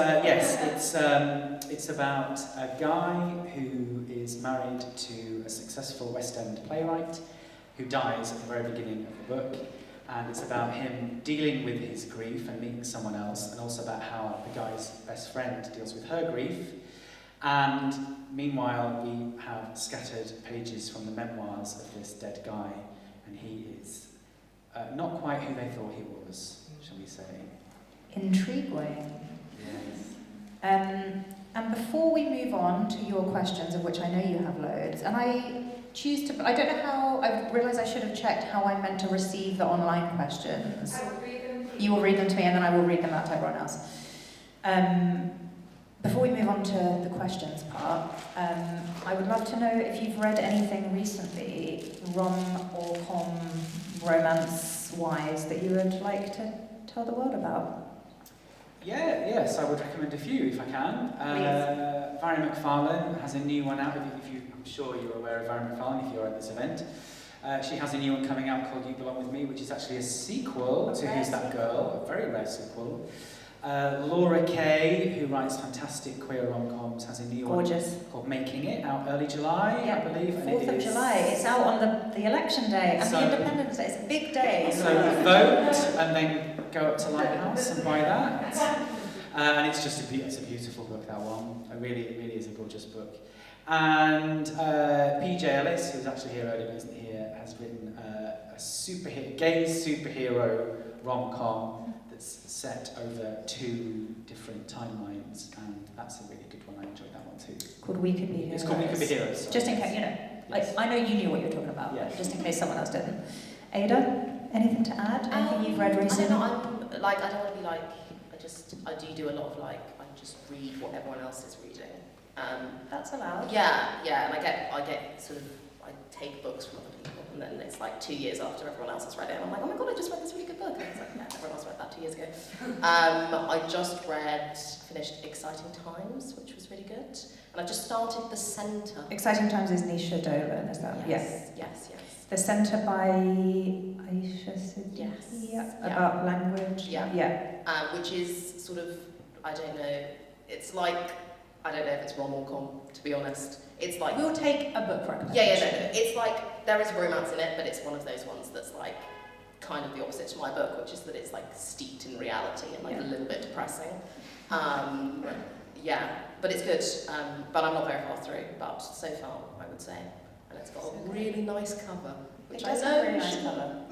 it's about a guy who is married to a successful West End playwright who dies at the very beginning of the book, And it's about him dealing with his grief and meeting someone else, and also about how the guy's best friend deals with her grief. And meanwhile, we have scattered pages from the memoirs of this dead guy, and he is not quite who they thought he was, shall we say. Intriguing. Yes. And before we move on to your questions, of which I know you have loads, and I don't know how, I realise I should have checked how I'm meant to receive the online questions. I will read them. You will read them to me and then I will read them out to everyone else. Before we move on to the questions part, I would love to know if you've read anything recently, rom or com, romance-wise, that you would like to tell the world about. Yes, I would recommend a few if I can. Barume McFarlane has a new one out. I'm sure you're aware of Barume McFarlane if you're at this event. She has a new one coming out called You Belong With Me, which is actually a sequel to Who's That Girl, a very rare sequel. Laura Kay, who writes fantastic queer rom-coms, has a new one called Making It, out early July, I believe. 4th of July. It's out on the election day and the Independence Day. It's a big day. So vote and then go up to Lighthouse and buy that. And it's just it's a beautiful book, that one. It really is a gorgeous book. And PJ Ellis, who's actually here earlier but isn't here, has written a gay superhero rom-com that's set over 2 different timelines, and that's a really good one. I enjoyed that one too. Called We Could Be Heroes. It's called We Could Be Heroes. Sorry. Just in case, Yes. I know you knew what you were talking about, Yeah. but just in case someone else didn't. Ada, anything to add? Anything you've read recently? I don't know, I don't want to be like, I do a lot of I just read what everyone else is reading. That's allowed. Yeah, and I get sort of, I take books from other people, and then it's 2 years after everyone else has read it, and I'm like, oh my god, I just read this really good book. And it's yeah, everyone else read that 2 years ago. I just finished Exciting Times, which was really good, and I've just started The Centre. Exciting Times is Nisha Dolan, is that? Yes. The Centre by Aisha Siddiqui. Yes. Yeah. About language. Yeah. Which is sort of, I don't know, it's I don't know if it's rom or com, to be honest. It's We'll take a book recommendation. Yeah, no. It's there is romance in it, but it's one of those ones that's kind of the opposite to my book, which is that it's steeped in reality and a little bit depressing. But it's good. But I'm not very far through, but so far, I would say. And it's got a really nice cover, which I know really you nice should cover.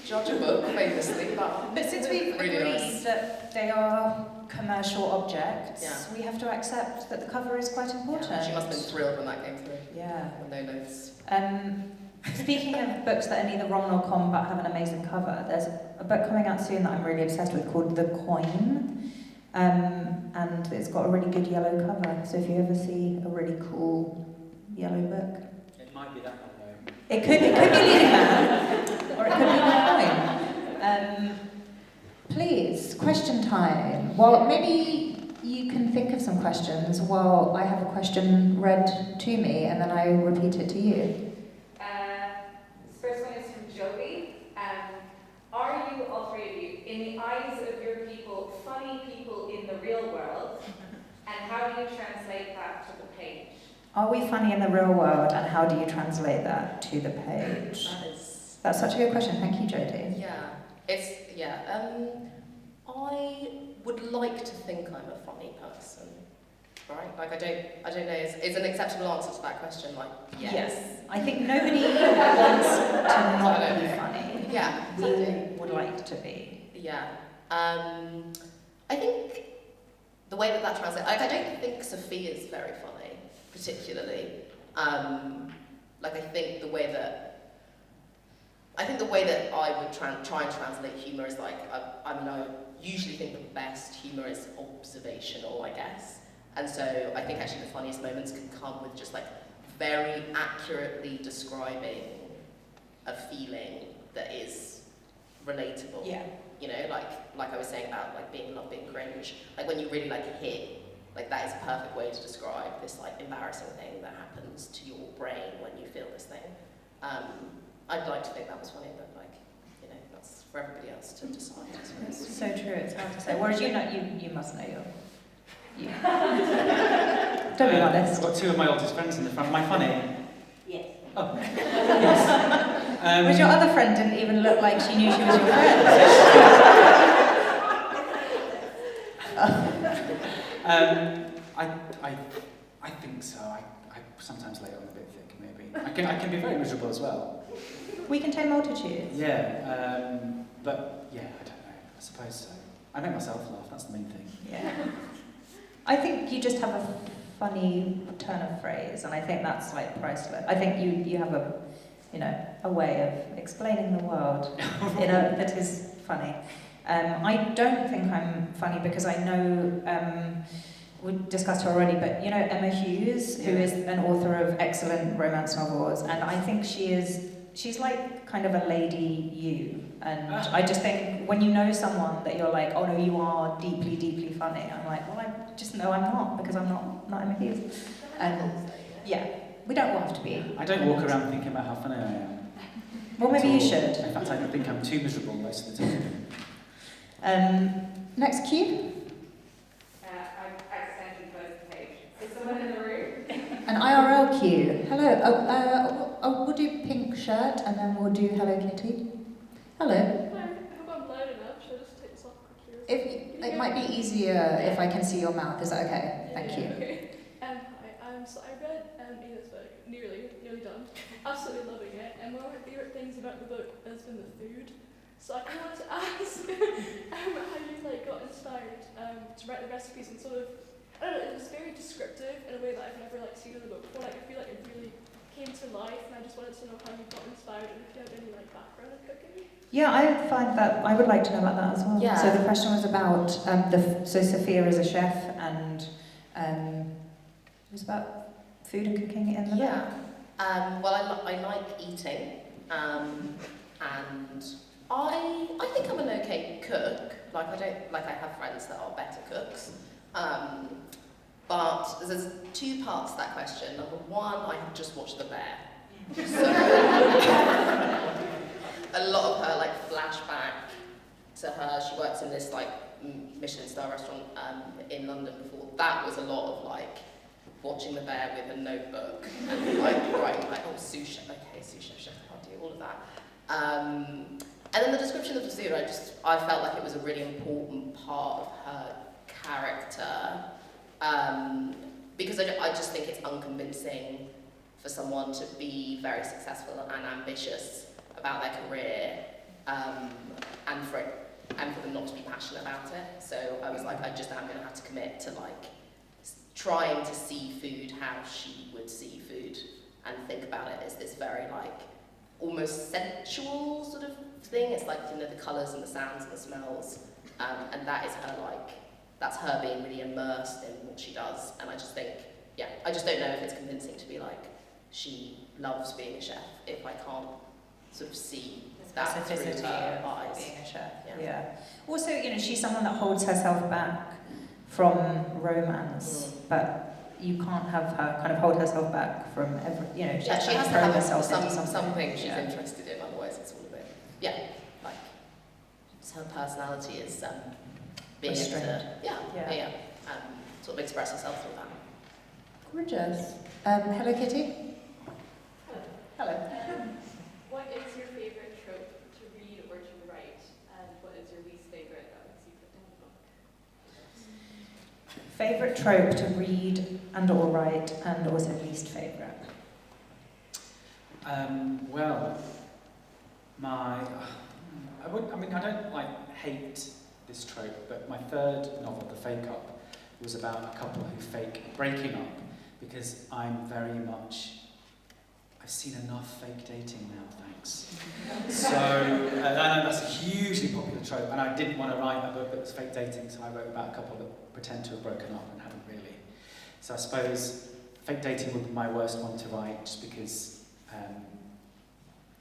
judge a book, famously, But since we've really agreed nice. that they are commercial objects, Yeah. we have to accept that the cover is quite important. Yeah, she must have been thrilled when that came through. Yeah. With no notes. Speaking of books that are neither rom nor com but have an amazing cover, there's a book coming out soon that I'm really obsessed with called The Coin, and it's got a really good yellow cover. So if you ever see a really cool yellow book, It might be that one though. it could be Leading Man, or it could be The Coin. Please, question time. Well, maybe you can think of some questions while I have a question read to me, and then I repeat it to you. This first one is from Jody. Are you, all 3 of you, in the eyes of your people, funny people in the real world? And how do you translate that to the page? Are we funny in the real world, and how do you translate that to the page? That's such a good question. Thank you, Jodie. I would like to think I'm a funny person, right? I don't know. Is an acceptable answer to that question? Yes. I think nobody wants to not be funny. Yeah. We would like to be. Yeah. I think the way that translates, I don't think Sophia's very funny, particularly. I think the way that I would try and translate humour is I usually think the best humour is observational, I guess. And so I think actually the funniest moments can come with just very accurately describing a feeling that is relatable. Yeah. Like I was saying about being in love, being cringe. When you really hit, that is a perfect way to describe this embarrassing thing that happens to your brain when you feel this thing. I'd like to think that was funny, but that's for everybody else to decide, I suppose. So true. It's hard to say. Whereas you must know your. Don't be honest. I've got 2 of my oldest friends in the front. Am I funny? Yes. Oh. Yes. Was your other friend didn't even look like she knew she was your friend? I think so. I sometimes lay on a bit thick, maybe. I can be very miserable as well. We contain multitudes. Yeah, but yeah, I don't know. I suppose so. I make myself laugh. That's the main thing. Yeah. I think you just have a funny turn of phrase, and I think that's like priceless. I think you have a way of explaining the world that is funny. I don't think I'm funny because I know, we discussed her already, but you know Emma Hughes, who is an author of excellent romance novels, and I think she's like kind of a lady you. And I just think when you know someone that you're like, oh no, you are deeply, deeply funny, I'm like, well, I just know I'm not, because I'm not Emma Hughes. And yeah, we don't want to be. I don't walk around thinking about how funny I am. Well, maybe you should. In fact, I think I'm too miserable most of the time. Next cue. I've accidentally closed the page. Is someone in the room? An IRL cue. Hello. We'll do pink shirt and then we'll do Hello Kitty. Hello. Hi, I hope I'm loud enough. Should I just take this off quickly? It might be easier if I can see your mouth. Is that okay? Thank you. Okay. Hi, so I read Edith's book, nearly done. Absolutely loving it. And one of my favourite things about the book has been the food. So I kind of wanted to ask how you got inspired to write the recipes and sort of, I don't know, it was very descriptive in a way that I've never seen in the book before. I feel like it really came to life, and I just wanted to know how you got inspired and if you have any background in cooking. Yeah, I find that I would like to know about that as well. Yeah. So the question was about so Sophia is a chef, and it was about food and cooking in the book. Well, I like eating, and I think I'm an okay cook. I have friends that are better cooks. But there's two parts to that question. Number one, I have just watched The Bear. So a lot of her flashback to her. She works in this Michelin star restaurant in London before. That was a lot of watching The Bear with a notebook and writing sous chef, party, all of that. And then the description of the food, I felt like it was a really important part of her character. Because I just think it's unconvincing for someone to be very successful and ambitious about their career, and for them not to be passionate about it. So I was like, I just am going to have to commit to trying to see food how she would see food, and think about it as this very almost sensual sort of thing. It's the colours and the sounds and the smells, and that is her that's her being really immersed in what she does. And I just think, I just don't know if it's convincing to be she loves being a chef if I can't sort of see that through her eyes. Being a chef. Yeah. Also, she's someone that holds herself back from romance, but you can't have her kind of hold herself back from every, she has to throw herself into something she's interested in, otherwise it's all a bit, her personality is being able to, sort of express herself through that. Gorgeous. Hello Kitty. Hello. What is your favourite trope to read or to write, and what is your least favourite that makes you put down the book? Favourite trope to read and or write, and also least favourite? Well, I don't hate this trope, but my third novel, The Fake Up, was about a couple who fake breaking up, because I've seen enough fake dating now, thanks. So, I know that's a hugely popular trope, and I didn't want to write a book that was fake dating, so I wrote about a couple that pretend to have broken up and haven't really. So I suppose fake dating would be my worst one to write, just because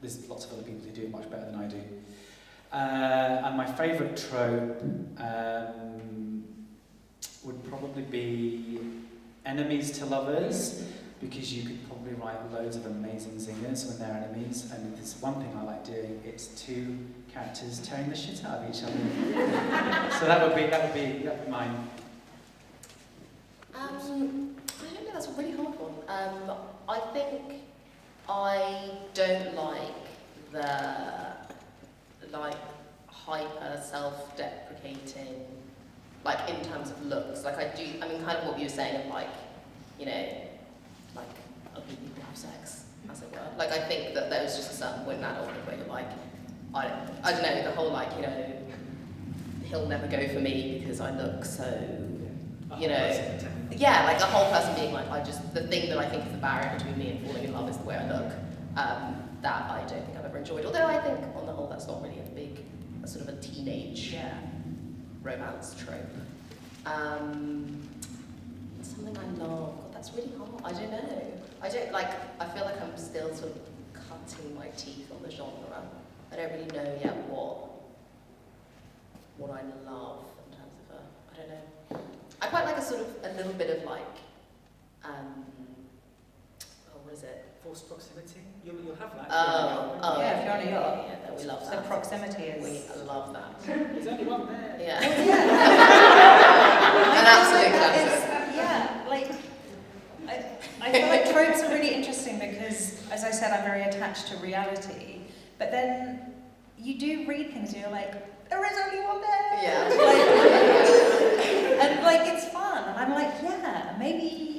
there's lots of other people who do it much better than I do. And my favourite trope would probably be enemies to lovers, because you could probably write loads of amazing zingers when they're enemies, and if there's one thing I like doing, it's two characters tearing the shit out of each other. So that would be mine. I don't know, that's a really hard one. I think I don't like the like hyper self-deprecating, like in terms of looks. Like I mean kind of what you were saying of like, you know, like ugly people have sex, as it were. Like I think that there was just a certain point in adulthood where you're like, I don't know, the whole like, you know, he'll never go for me because I look so, you know, yeah, like a whole person being like, the thing that I think is the barrier between me and falling in love is the way I look. That I don't think I've ever enjoyed. Although I think on the whole that's not really a sort of a teenage romance trope. Something I love. God, that's really hard. I don't know. I feel like I'm still sort of cutting my teeth on the genre. I don't really know yet what I love in terms of I don't know. I quite like a little bit of like, what is it? Forced proximity? You'll have that. Yeah, if you're on a yacht. Yeah, we love So that. proximity is... We love that. There's only one there. Yeah. Yeah. An absolute That classic. is, yeah, like, I feel like tropes are really interesting because, as I said, I'm very attached to reality, but then you do read things and you're like, there is only one bed! Yeah. And like, it's fun, and I'm like, yeah, maybe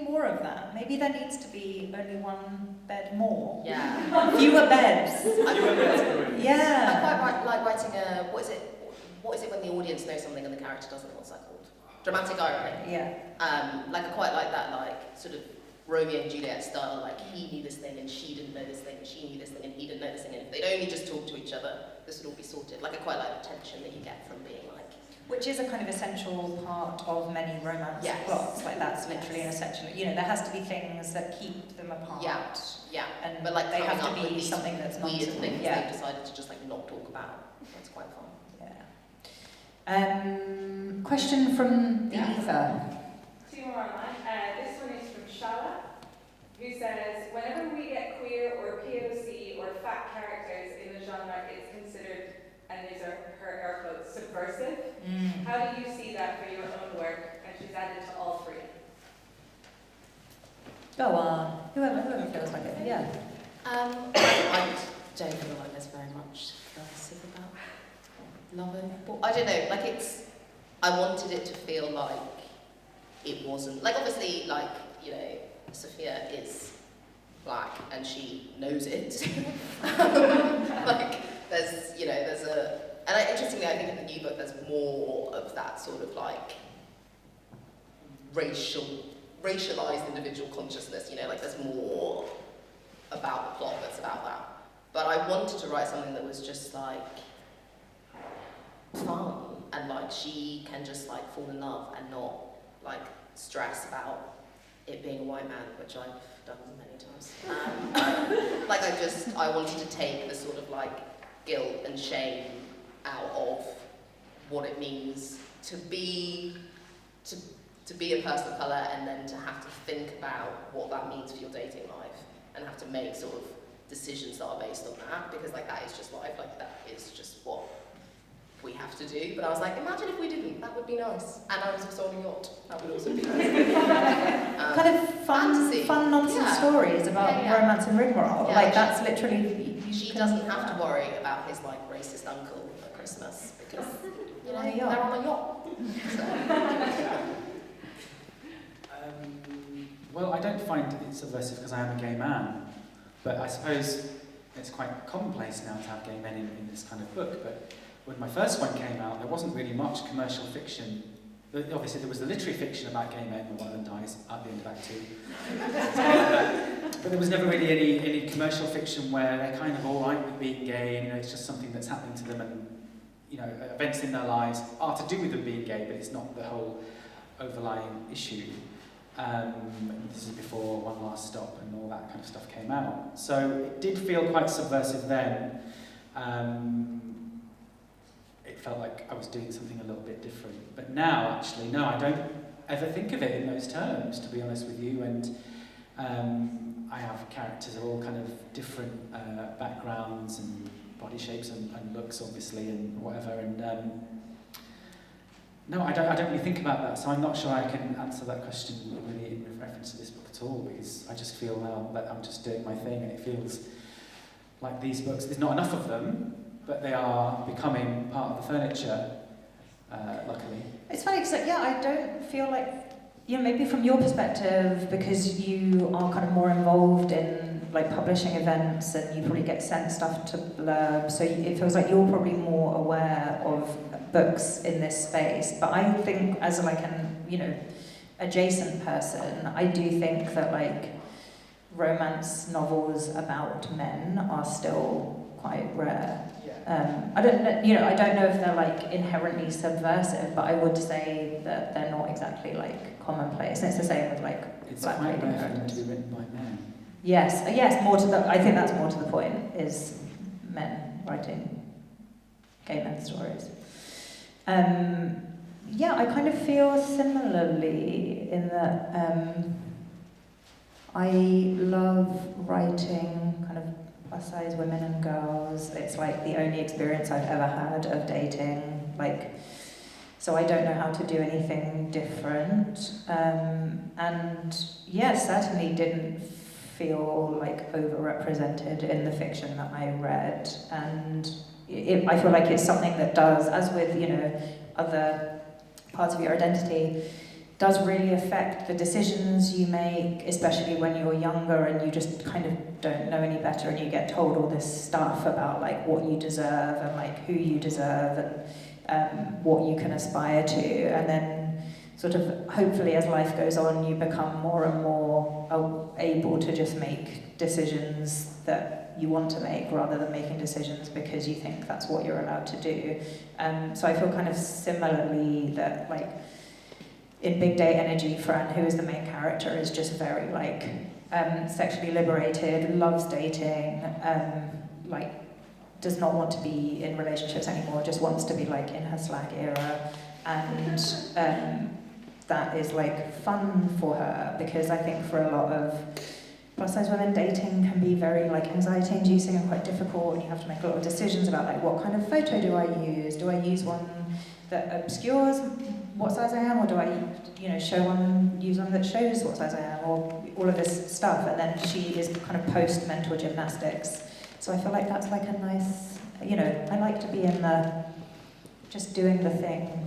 more of that. Maybe there needs to be only one bed more. Yeah. Fewer beds. I Yeah. quite like writing a, what is it when the audience knows something and the character doesn't? What's that called? Dramatic irony. Yeah. Like I quite like that, like sort of Romeo and Juliet style, like he knew this thing and she didn't know this thing and she knew this thing and he didn't know this thing, and if they'd only just talked to each other, this would all be sorted. Like I quite like the tension that you get from being like... Which is a kind of essential part of many romance plots. Like that's literally an essential. You know, there has to be things that keep them apart. Yeah. And but like they have coming to up with be these something that's weird nonsense. things Yeah. they've decided to just like not talk about. That's quite fun. Yeah. Question from the ether. Two more online. This one is from Shala, who says, whenever we get queer or POC or fat characters in the genre, it's considered, and these are her air quotes, subversive. How do you see that for your own work? And she's added to all three. Go on. Whoever feels like it. Yeah. I don't feel like there's very much subversive about loving. Well, I don't know, like I wanted it to feel like it wasn't, like obviously, like, you know, Sophia is black and she knows it. Like, and interestingly, I think in the new book there's more of that sort of like racialized individual consciousness, you know, like there's more about the plot that's about that. But I wanted to write something that was just like fun, and like she can just like fall in love and not like stress about it being a white man, which I've done many times. Like I wanted to take the sort of like guilt and shame out of what it means to be a person of colour, and then to have to think about what that means for your dating life, and have to make sort of decisions that are based on that, because like that is just life, like that is just what we have to do. But I was like, imagine if we didn't, that would be nice. And I was also on a yacht, that would also be nice. Kind of fantasy. fun nonsense stories about romance and rigmarole. Yeah, like that's literally... She doesn't have to worry about his like racist uncle at Christmas, because you know, they're on a yacht. Well, I don't find it subversive because I am a gay man, but I suppose it's quite commonplace now to have gay men in this kind of book. But when my first one came out, there wasn't really much commercial fiction. Obviously, there was the literary fiction about gay men, when one of them dies at the end of Act 2. But there was never really any commercial fiction where they're kind of all right with being gay, and you know, it's just something that's happening to them, and you know, events in their lives are to do with them being gay, but it's not the whole overlying issue. This is before One Last Stop and all that kind of stuff came out. So it did feel quite subversive then. It felt like I was doing something a little bit different. But now, actually, no, I don't ever think of it in those terms, to be honest with you. And I have characters of all kind of different backgrounds and body shapes and looks, obviously, and whatever. And no, I don't really think about that, so I'm not sure I can answer that question really in reference to this book at all, because I just feel now that I'm just doing my thing, and it feels like these books, there's not enough of them, but they are becoming part of the furniture, luckily. It's funny because, I don't feel like, maybe from your perspective, because you are kind of more involved in like publishing events and you probably get sent stuff to blurb, so it feels like you're probably more aware of books in this space. But I think as like an, adjacent person, I do think that like romance novels about men are still quite rare. I don't know if they're like inherently subversive, but I would say that they're not exactly like commonplace. And it's the same with like It's black quite lady rare for them characters. to be written by men. Yes, I think that's more to the point, is men writing gay men stories. I kind of feel similarly in that I love writing kind of plus size women and girls. It's like the only experience I've ever had of dating, so I don't know how to do anything different. Certainly didn't feel like overrepresented in the fiction that I read, and I feel like it's something that does, as with other parts of your identity, does really affect the decisions you make, especially when you're younger and you just kind of don't know any better and you get told all this stuff about like what you deserve and like who you deserve and what you can aspire to, and then sort of hopefully as life goes on you become more and more able to just make decisions that you want to make rather than making decisions because you think that's what you're allowed to do. So I feel kind of similarly that like in Big Day Energy, Fran, who is the main character, is just very like sexually liberated, loves dating, does not want to be in relationships anymore, just wants to be like in her slag era, and that is like fun for her, because I think for a lot of plus size women, dating can be very like anxiety inducing and quite difficult, and you have to make a lot of decisions about like what kind of photo do I use? Do I use one that obscures what size I am, or do I use one that shows what size I am, or all of this stuff? And then she is kind of post mental gymnastics, so I feel like that's like a nice, I like to be in the just doing the thing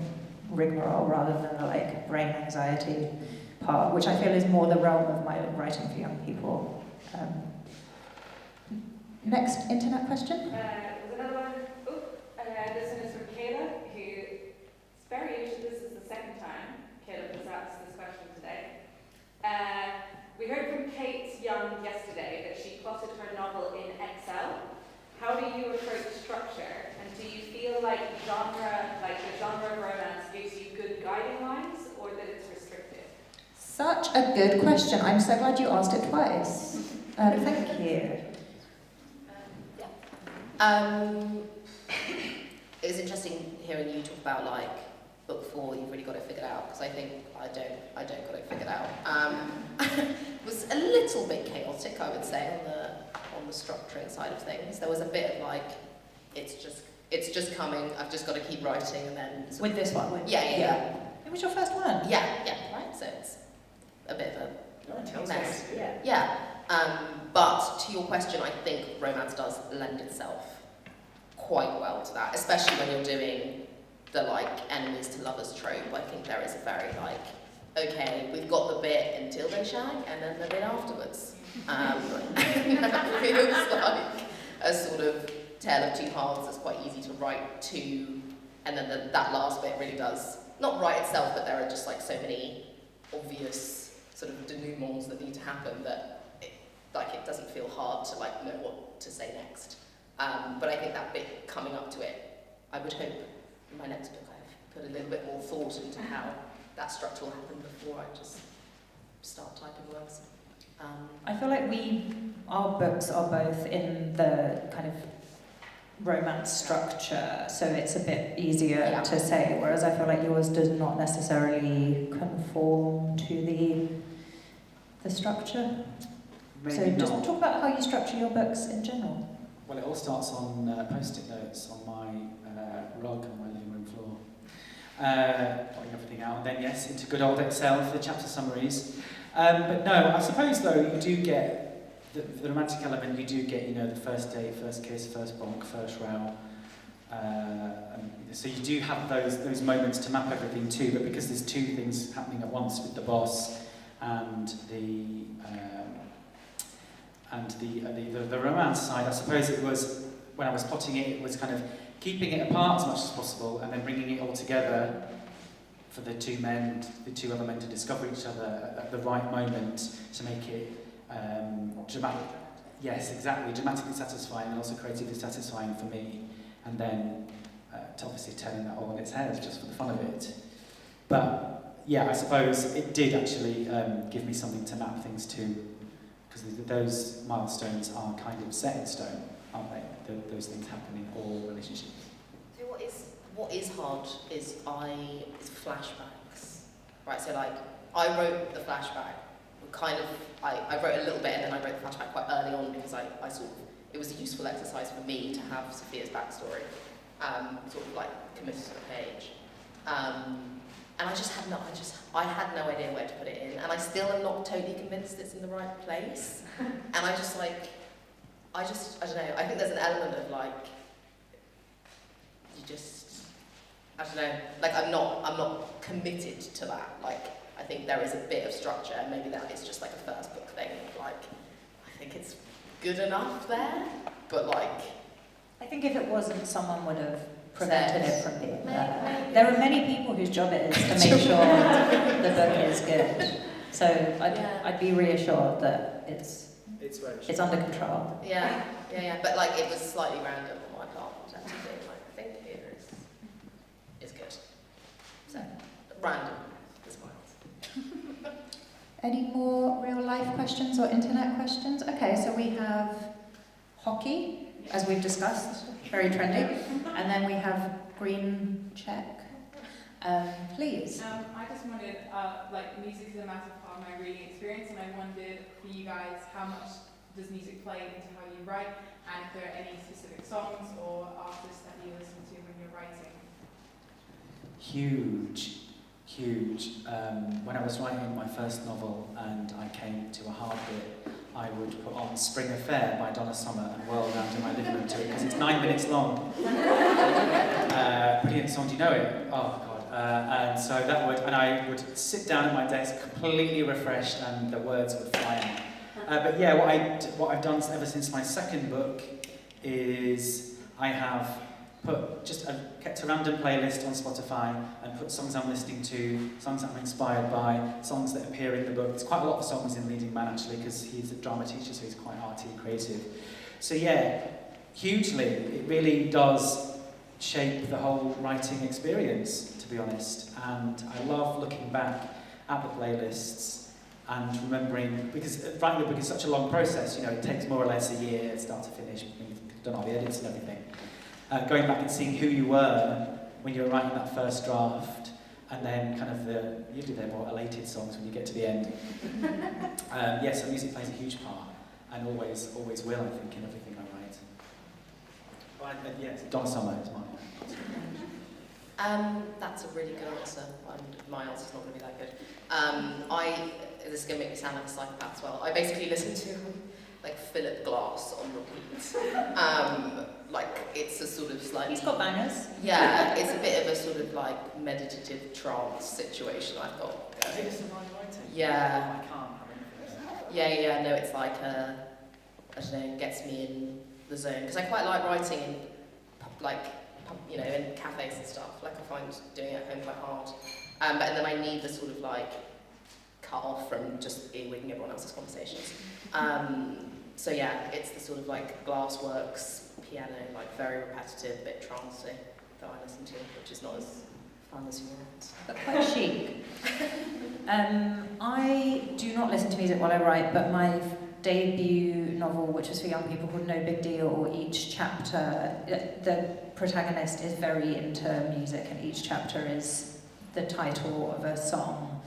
rigmarole rather than the like brain anxiety part, which I feel is more the realm of my writing for young people. Next internet question. There's another one. This one is from Kayla, who is very interested. This is the second time Kayla has asked this question today. We heard from Kate Young yesterday that she plotted her novel in Excel. How do you approach structure, and do you feel like the genre of romance gives you good guiding lines, or that it's restrictive? Such a good question. I'm so glad you asked it twice. Thank you. It was interesting hearing you talk about like book 4. You've really got it figured out, because I think I don't got it figured out. It was a little bit chaotic, I would say, on the structuring side of things. There was a bit of like, it's just coming. I've just got to keep writing, and then With this one? Yeah. It was your first one? Yeah, right. So it's a bit of a mess. Yeah. But to your question, I think romance does lend itself quite well to that, especially when you're doing the like enemies to lovers trope. I think there is a very like, okay, we've got the bit until they shag, and then the bit afterwards. That feels like a sort of tale of two halves that's quite easy to write to, and then that last bit really does not write itself, but there are just like so many obvious sort of denouements that need to happen that it doesn't feel hard to like know what to say next. But I think that bit coming up to it, I would hope in my next book I've put a little bit more thought into how that structure will happen before I just start typing words. I feel like our books are both in the kind of romance structure, so it's a bit easier to say, whereas I feel like yours does not necessarily conform to the structure. Maybe so not. just talk about how you structure your books in general. Well, it all starts on post-it notes on my rug on my living room floor. Putting everything out, and then yes, into good old Excel for the chapter summaries. But no, I suppose though you do get the romantic element, you do get, the first date, first kiss, first bonk, first row. And so you do have those moments to map everything to, but because there's two things happening at once with the boss and the romance side, I suppose it was, when I was plotting it, it was kind of keeping it apart as much as possible and then bringing it all together for the two other men to discover each other at the right moment to make it dramatic. Yes, exactly, dramatically satisfying and also creatively satisfying for me. And then to obviously turning that all on its head just for the fun of it. But yeah, I suppose it did actually give me something to map things to, because those milestones are kind of set in stone, aren't they? Those things happen in all relationships. So what is hard is flashbacks, right? So like I wrote the flashback, I wrote a little bit and then I wrote the flashback quite early on because I sort of, it was a useful exercise for me to have Sophia's backstory, sort of like committed to the page. And I had no idea where to put it in, and I still am not totally convinced it's in the right place. And I don't know, I think there's an element of like, I don't know, like I'm not committed to that. Like, I think there is a bit of structure, and maybe that is just like a first book thing. Like, I think it's good enough there, but like... I think if it wasn't, someone would have prevented it from being there. There are many people whose job it is to make sure the book is good. So I'd be reassured that it's under control. Yeah. But like it was slightly random on my part. Actually, like I think here is good. So random is mild. Any more real life questions or internet questions? Okay, so we have hockey, as we've discussed, very trendy, and then we have green check. Please. I just wondered, like music is a massive part of my reading experience, and I wondered for you guys how much does music play into how you write, and if there are any specific songs or artists that you listen to when you're writing? Huge. When I was writing my first novel and I came to a hard bit, I would put on Spring Affair by Donna Summer and whirl around in my living room to it because it's 9 minutes long. Brilliant song, do you know it? Oh God. And I would sit down at my desk completely refreshed and the words would fly out. But yeah, what I've done ever since my second book is I have kept a random playlist on Spotify and put songs I'm listening to, songs I'm inspired by, songs that appear in the book. There's quite a lot of songs in Leading Man actually because he's a drama teacher, so he's quite arty and creative. So yeah, hugely, it really does shape the whole writing experience, to be honest. And I love looking back at the playlists and remembering, because writing a book is such a long process, it takes more or less a year start to finish, you've done all the edits and everything. Going back and seeing who you were when you were writing that first draft, and then kind of usually they're more elated songs when you get to the end. So music plays a huge part, and always will, I think, in everything I write. Yes, Donna Summer is mine. That's a really good answer, and my answer's not going to be that good. This is going to make me sound like a psychopath as well. I basically listen to like Philip Glass on repeat. Like it's a sort of slightly... He's got bangers. Yeah, it's a bit of a sort of like meditative trance situation I've got going. Is it just a writing? Yeah. I can't have anything. Yeah, no, it's like I don't know, gets me in the zone. Because I quite like writing in in cafes and stuff. Like I find doing it at home quite hard. And then I need the sort of like cut off from just earwigging everyone else's conversations. So yeah, it's the sort of like Glassworks piano, like very repetitive, bit trancey that I listen to, which is not as fun as you want. But quite chic. I do not listen to music while I write, but my debut novel, which was for young people, called No Big Deal, each chapter, the protagonist is very into music, and each chapter is the title of a song.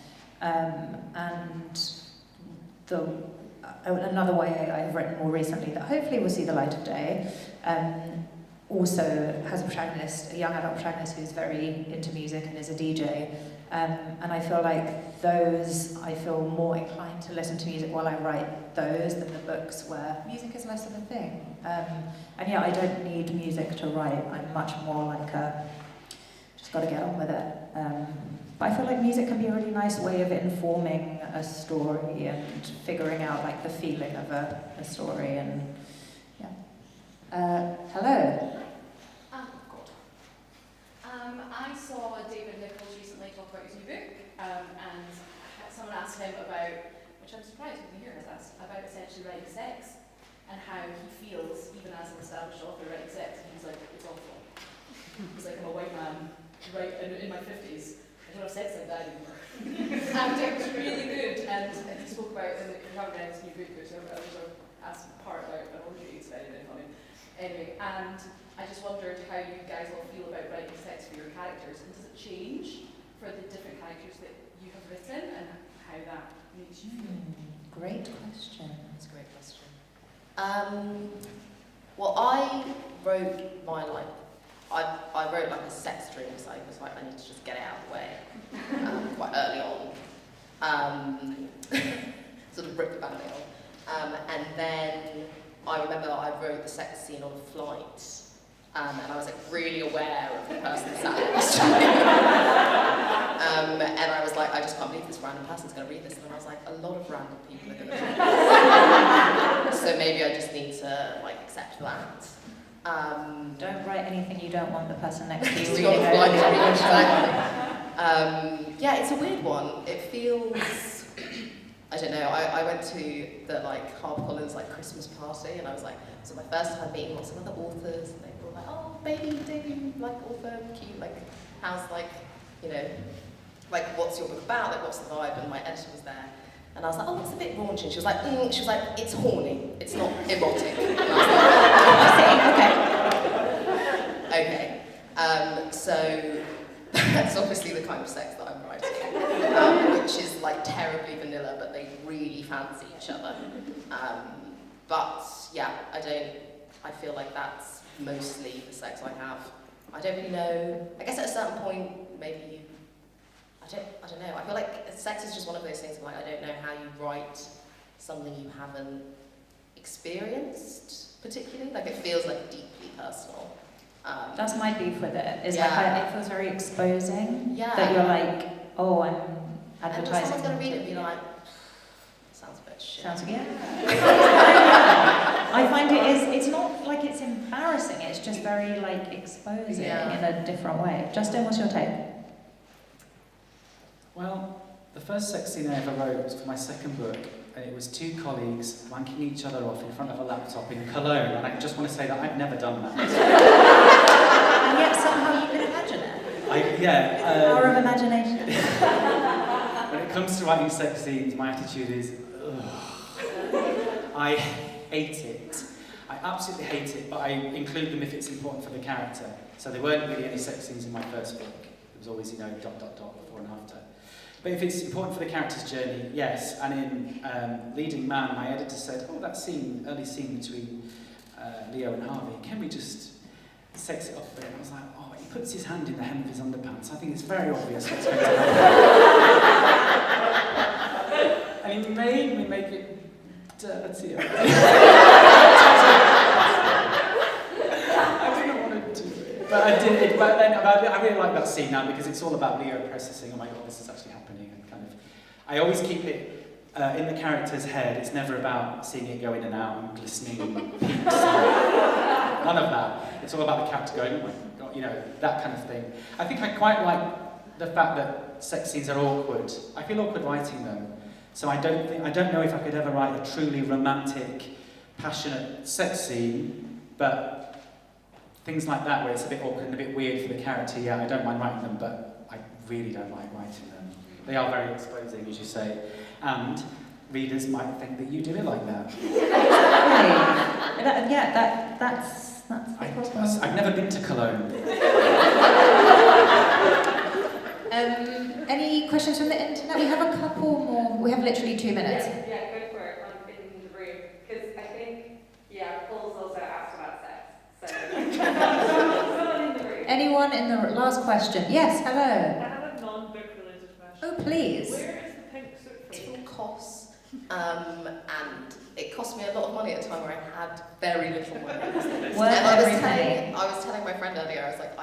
Another way I've written more recently that hopefully will see the light of day also has a young adult protagonist who's very into music and is a DJ. And I feel like those, I feel more inclined to listen to music while I write those than the books where music is less of a thing. And yeah, I don't need music to write. I'm much more like a, just got to get on with it. But I feel like music can be a really nice way of informing a story and figuring out like the feeling of a story. And yeah. Hello. I saw David Nichols recently talk about his new book, and someone asked him about, which I'm surprised to hear has asked, about essentially writing sex, and how he feels, even as an established author, writing sex, and he's like, it's awful. He's like, I'm a white man, right, in my 50s, I don't have sex like that anymore. And it was really good, and he spoke about, and if you haven't read his new book, which I was sort of asked part about an orgy, it's very, very funny. Anyway, and I just wondered how you guys all feel about writing sex for your characters, and does it change for the different characters that you have written, and how that makes you feel? Great question. That's a great question. Well, I wrote my I wrote like a sex dream, so I was like, I need to just get it out of the way quite early on. Sort of rip the band-aid on. And then I remember I wrote the sex scene on a flight. And I was like really aware of the person sat next to me. And I was like, I just can't believe this random person's going to read this. And I was like, a lot of random people are going to read this. So maybe I just need to like accept that. Don't write anything you don't want the person next to you Just reading. on the flight, exactly. Yeah, it's a weird one. It feels, I don't know, I went to the like HarperCollins like Christmas party, and I was like, so my first time meeting lots of other authors, and they were like, oh baby, debut, like author, cute, like how's like, you know, like what's your book about, like what's the vibe, and my editor was there. And I was like, oh, it's a bit raunchy. She was like, it's horny, it's not erotic. And I was like, okay. So that's obviously the kind of sex that I'm writing, which is like terribly vanilla, but they really fancy each other. But yeah, I feel like that's mostly the sex I have. I don't really know. I guess at a certain point, maybe I don't know. I feel like sex is just one of those things. Like I don't know how you write something you haven't experienced particularly. Like it feels like deeply personal. That's my beef with it. Is Yeah. like it feels very exposing. Yeah. That you're like, oh, I'm And advertising. someone's gonna read it and be like, sounds a bit shit. Sounds yeah. I find it is. It's not like it's embarrassing. It's just very like exposing Yeah. in a different way. Justin, what's your take? Well, the first sex scene I ever wrote was for my second book, and it was two colleagues wanking each other off in front of a laptop in Cologne, and I just want to say that I've never done that. And yet somehow you can imagine it. Power of imagination. When it comes to writing sex scenes, my attitude is, ugh. I hate it. I absolutely hate it, but I include them if it's important for the character. So there weren't really any sex scenes in my first book. There was always, before and after. But if it's important for the character's journey, yes. And in Leading Man, my editor said, oh, that early scene between Leo and Harvey, can we just sex it up a bit? And I was like, oh, he puts his hand in the hem of his underpants. I think it's very obvious what's going to happen. And he made me make it dirty. I didn't want to do it, but I did it. But then I really like that scene now because it's all about Leo processing, oh my god, this is actually happening. And kind of, I always keep it in the character's head. It's never about seeing it go in and out and glistening peaks. None of that. It's all about the character going, oh my god, that kind of thing. I think I quite like the fact that sex scenes are awkward. I feel awkward writing them. So I don't know if I could ever write a truly romantic, passionate sex scene, but things like that where it's a bit awkward and a bit weird for the character, yeah, I don't mind writing them, but I really don't like writing them. They are very exposing, as you say, and readers might think that you do it like that. That's the problem. I've never been to Cologne. Any questions from the internet? We have a couple more. We have literally 2 minutes. Yeah, go for it in the room. Because I think, Paul's also asked about sex. So, someone in the room. Anyone in the last question? Yes, hello. I have a non-book related please. Where is the pink suit It's from? from COS, and it cost me a lot of money at a time where I had very little money. Worth And I every penny. was telling my friend earlier, I was like,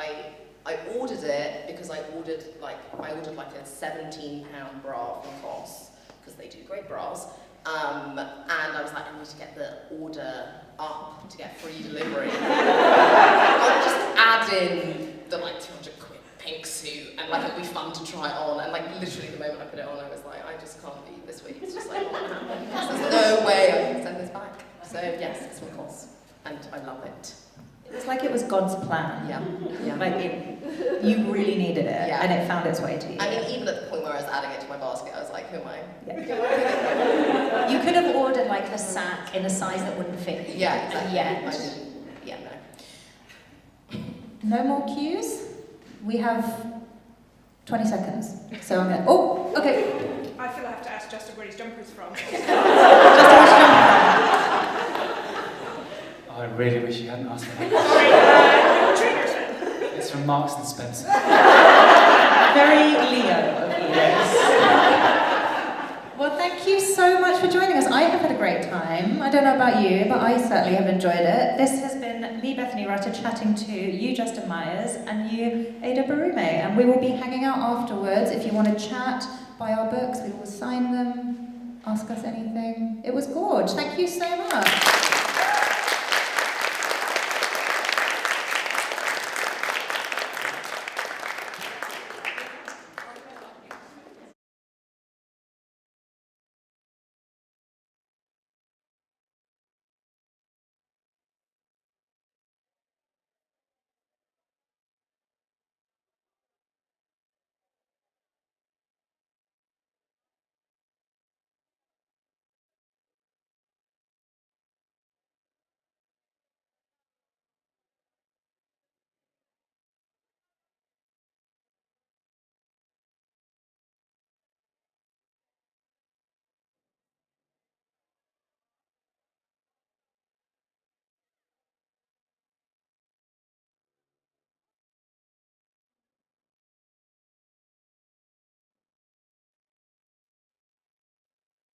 I ordered it because I ordered like a £17 bra from COS, because they do great bras. And I was like, I need to get the order up to get free delivery. I'll just add in the like 200 quid pink suit, and like it'll be fun to try on. And like literally the moment I put it on, I was like, I just can't be this week. It's just like, what happened? There's no way I can send this back. So yes, it's from COS, and I love it. It was like it was God's plan. Yeah. Like you really needed it, Yeah. and it found its way to you. I mean, even at the point where I was adding it to my basket, I was like, who am I? Yeah. You could have ordered like a sack in a size that wouldn't fit you. Yeah, exactly. Yet. I didn't. Yeah, no. No more cues? We have 20 seconds. So I'm gonna. Oh, okay. I feel I have to ask Justin where his jumper's from. Oh, I really wish you hadn't asked me that. Sorry, trainers then. It's from Marks and Spencer. Very Leo of you. Well, thank you so much for joining us. I have had a great time. I don't know about you, but I certainly have enjoyed it. This has been me, Bethany Rutter, chatting to you, Justin Myers, and you, Ada Barume. And we will be hanging out afterwards. If you want to chat, buy our books, we will sign them, ask us anything. It was gorgeous. Thank you so much.